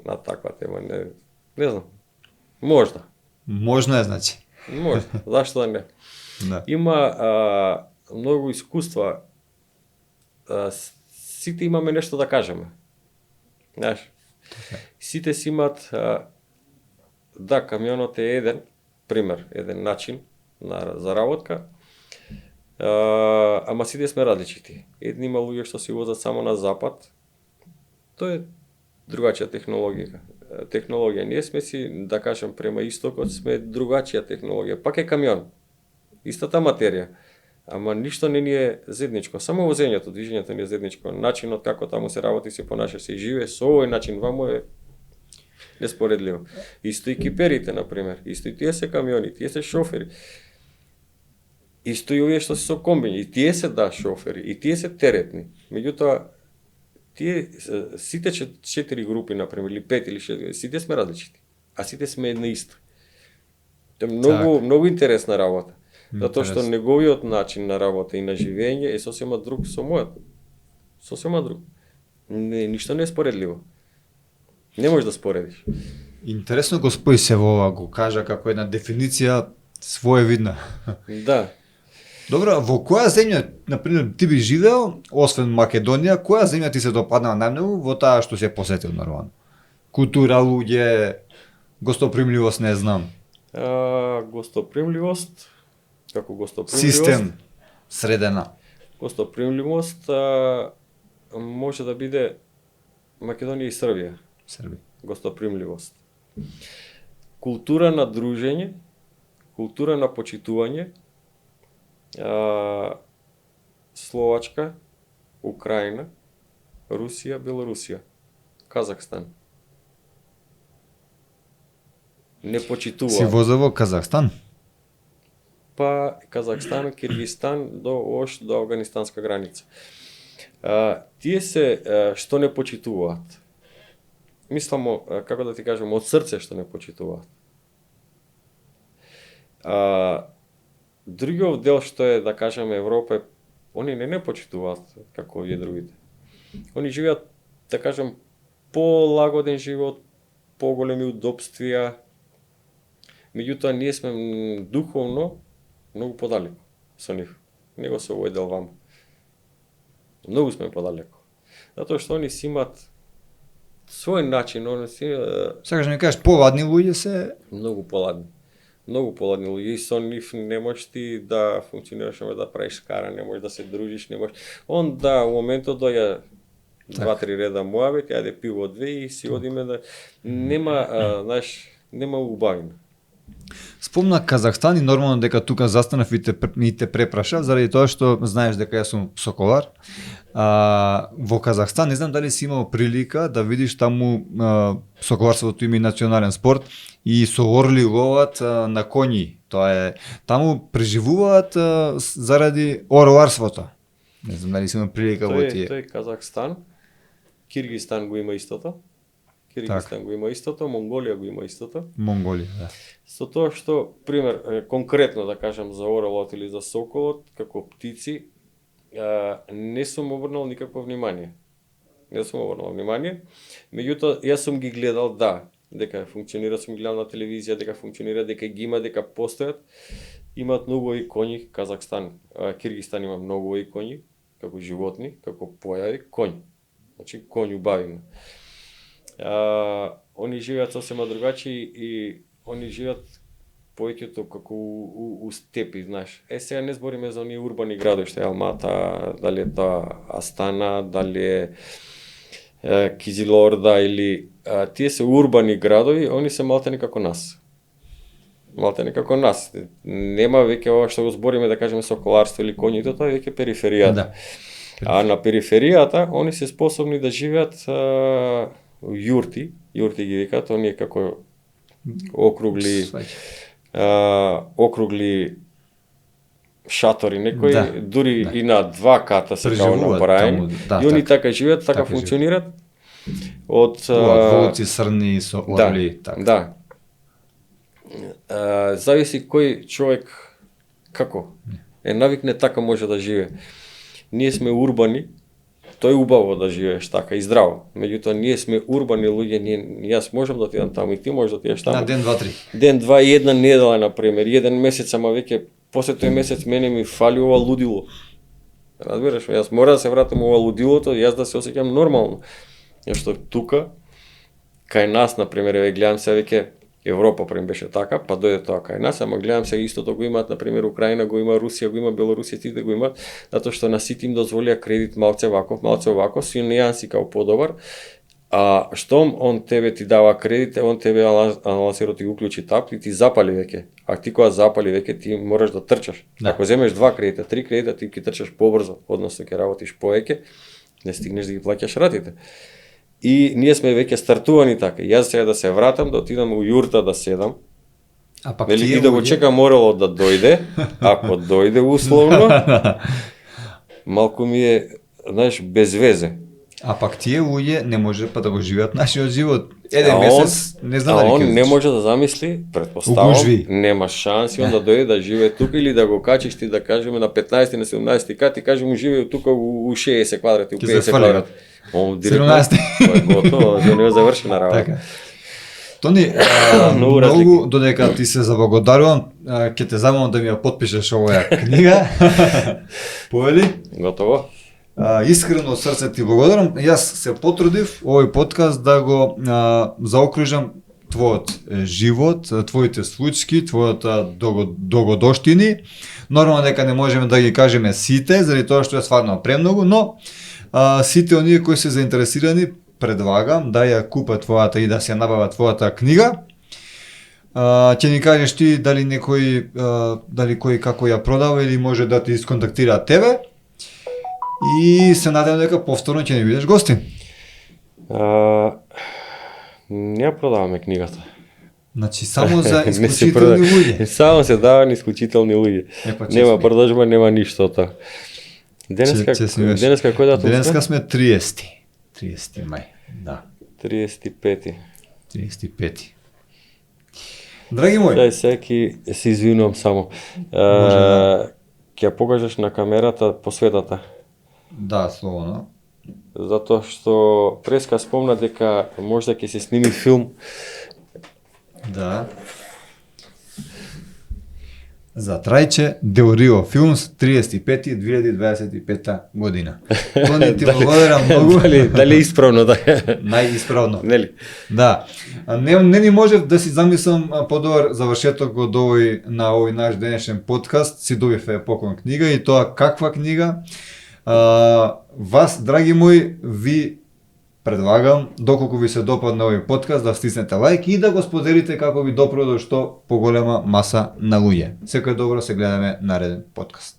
на таква тема, не знам. Можда. Можно е, значи. Може, зашто да не. Да. Има многу искуства. Сите имаме нешто да кажеме. Знаеш, сите си имат, да, камионот е еден пример, еден начин за работка, ама сите сме различити. Едни има луѓе што си возат само на запад, тоа е другачија технологија. Ние сме си, да кажем, према истокот сме другачија технологија. Пак е камион, истата материја, ама ништо не ни е заедничко. Само возењето, движењето ни е заедничко. Начинот како таму се работи, се понаше, се живее, со овој начин вамо е неспоредливо. Исто и киперите, например. Исто и тие се камиони, тие се шофери. Исто и овие што се со комбини, и тие се шофери, и тие се теретни. Меѓутоа, тие сите 4 групи, например, или 5 или 6, сите сме различити, а сите сме една иста. Тоа е многу интересна работа. Затоа што неговиот начин на работа и на живење е сосема друг со мојот. Сосема друг. Ништо не е споредливо. Не можеш да споредиш. Интересно го спои се во ова, го кажа како една дефиниција своевидна. Да. Добро, во која земја, например, ти би живеел, освен Македонија, која земја ти се допаднала најмногу во таа што се посетил нормално? Култура, луѓе, гостопримливост, не знам. Гостопримливост, како гостопримливост. Систем, средена. Гостопримливост може да биде Македонија и Србија. Србија. Гостопримливост. Култура на дружење, култура на почитување, Словачка, Украина, Русија, Белорусија, Казахстан. Не почитуваат. Си возел во Казахстан? Па Казахстан, Киргизстан до афганистанска граница. Тие се што не почитуваат. Мислам, како да ти кажам, од срце што не почитуваат. Другиот дел што е, да кажем, Европа, они не почитуваат како овие другите. Они живеат, да кажем, полагоден живот, поголеми удобствија. Меѓутоа, ние сме духовно многу подалеку со нив. Него се овој дел ваму. Многу сме подалеку. Затоа што они си имаат свој начин, они си... Сакаш да ми кажеш, поладни луѓе се... Многу поладни. Многу поладни луѓе и со нив не можеш ти да функционираш, не можеш да правиш кара, не можеш да се дружиш, не можеш... Он да, у моментот доја 2-3 реда муабет, ајде пиво 2 и си одиме да... Нема, знаеш, нема убавина. Спомна Казахстан и нормално дека тука застанав и те препрашав заради тоа што знаеш дека јас сум соколар. Во Казахстан не знам дали си имал прилика да видиш таму соколарството има и национален спорт и со орли ловат на коњи. Тоа е таму преживуваат заради орларството. Не знам дали си имал прилика во тие. Тој Казахстан, Киргизстан го има истото. Киргизстан го има истото, Монголија го има истото. Монголија, да. Со тоа што, пример, конкретно да кажам за орелот или за соколот, како птици, не сум обрнал никакво внимание. Не сум обрнал внимание. Меѓутоа, јас сум ги гледал, да, дека функционира, сум гледал на телевизија, дека функционира, дека ги има, дека постојат. Имаат многу и коњи, Казахстан, Киргизстан има многу и коњи, како животни, како појави, коњ. Значи, коњ убавиме. Они живеат сосема другачи и они живеат повеќето како у степи, знаеш. Сега не збориме за оние урбани градови, што е Алмата, дали е тоа Астана, дали е Кизилорда или тие се урбани градови, они се малтени како нас. Малтени како нас. Нема веќе ова што го збориме, да кажеме соколарство или коњите, тоа е веќе периферијата. Да. А на периферијата они се способни да живеат јурти ги викаат, оние како округли шатори, некои дури и на 2 ката се као направени. И они така живеат, така функционираат. Од волци срни со орли, така. Да. Зависи кој човек како е навикне, така може да живее. Ние сме урбани. Тоа е убаво да живееш така и здраво. Меѓутоа, ние сме урбани луѓе, јас можам да отидам таму и ти можеш да отидеш таму. На ден, 2, 3. Ден, 2 и една недела, например, 1 месец, ама веќе после тој месец мене ми фали ова лудило. Разбираш, јас мора да се вратам ова лудилото, јас да се осеќам нормално. Што тука, кај нас, например, гледам се веќе Европа прем беше така, па дојде тоа кај нас, ама гледам се истото го имаат, например, Украина го има, Русија го има, Белорусија сите го имаат, затоа што на сите им дозволија кредит малце вако, си нејанси као подобар, а штом он тебе ти дава кредит, он тебе аналансиро ти уклучи тап и ти запали веќе. А ти кога запали веќе ти мораш да трчаш. Да. Ако земеш 2 кредита, 3 кредита, ти ќе трчаш побрзо, односно ќе работиш повеќе, не стигнеш да ги плаќаш ратите. И ние сме веќе стартувани така. Јас сега да се вратам, да отидам у јурта да седам. А пак и да го чекам орелот да дојде, ако дојде условно, малку ми е, знаеш, без везе. А пак тие луѓе не може па да го живеат нашиот живот. Еден А месец, не знам дали он ќе не одиш. може да замисли, предпоставам, Угужви. нема шанси он да дојде да живее тука или да го качиш ти да кажеме на 15 на 17 кат и кажеме живее тука у 60 квадрати, у Ќе 50 се фали, квадрати. Он директно 17. тоа е готово, за него завршена работа. Така. Тони, Многу многу додека ти се заблагодарувам, ќе те замолам да ми ја потпишеш оваа книга. Повели? Готово. Искрено од срце ти благодарам. Јас се потрудив овој подкаст да го заокружам твојот живот, твоите случки, твојата догодоштини. Нормално дека не можеме да ги кажеме сите, заради тоа што е стварно премногу, но сите оние кои се заинтересирани, предлагам да ја купат твојата и да се набават твојата книга. Ќе ни кажеш ти дали некој, дали кој како ја продава или може да ти исконтактира тебе. И се надевам дека повторно ќе ни бидеш гостин. Не ја продаваме книгата. Значи само за Не се исклучителни прода- луѓе. Само се дава на исклучителни луѓе. Па, Нема честно. продажба, нема ништо од тоа. Денеска, денеска кој датум? Денеска сме 30. 30 мај. Да. 35. 35. Драги мои, Дај секи се извинувам само. да. Ќе ја покажеш на камерата посветата. да, слободно. Затоа што преска спомна дека можда ќе се сними филм. Да. За Трајче Дел Рио Филмс 35.2025 година. Тони, ти благодарам многу. Дали е исправно да е? Најисправно. Нели? Да. Не ни можев да си замислам подобар завршеток од на овој наш денешен подкаст. Си добив поклон книга и тоа каква книга. Вас, драги мои, ви предлагам, доколку ви се допадна овој подкаст, да стиснете лајк и да го споделите како ви допро до што поголема маса на луѓе. Секој добро, се гледаме нареден подкаст.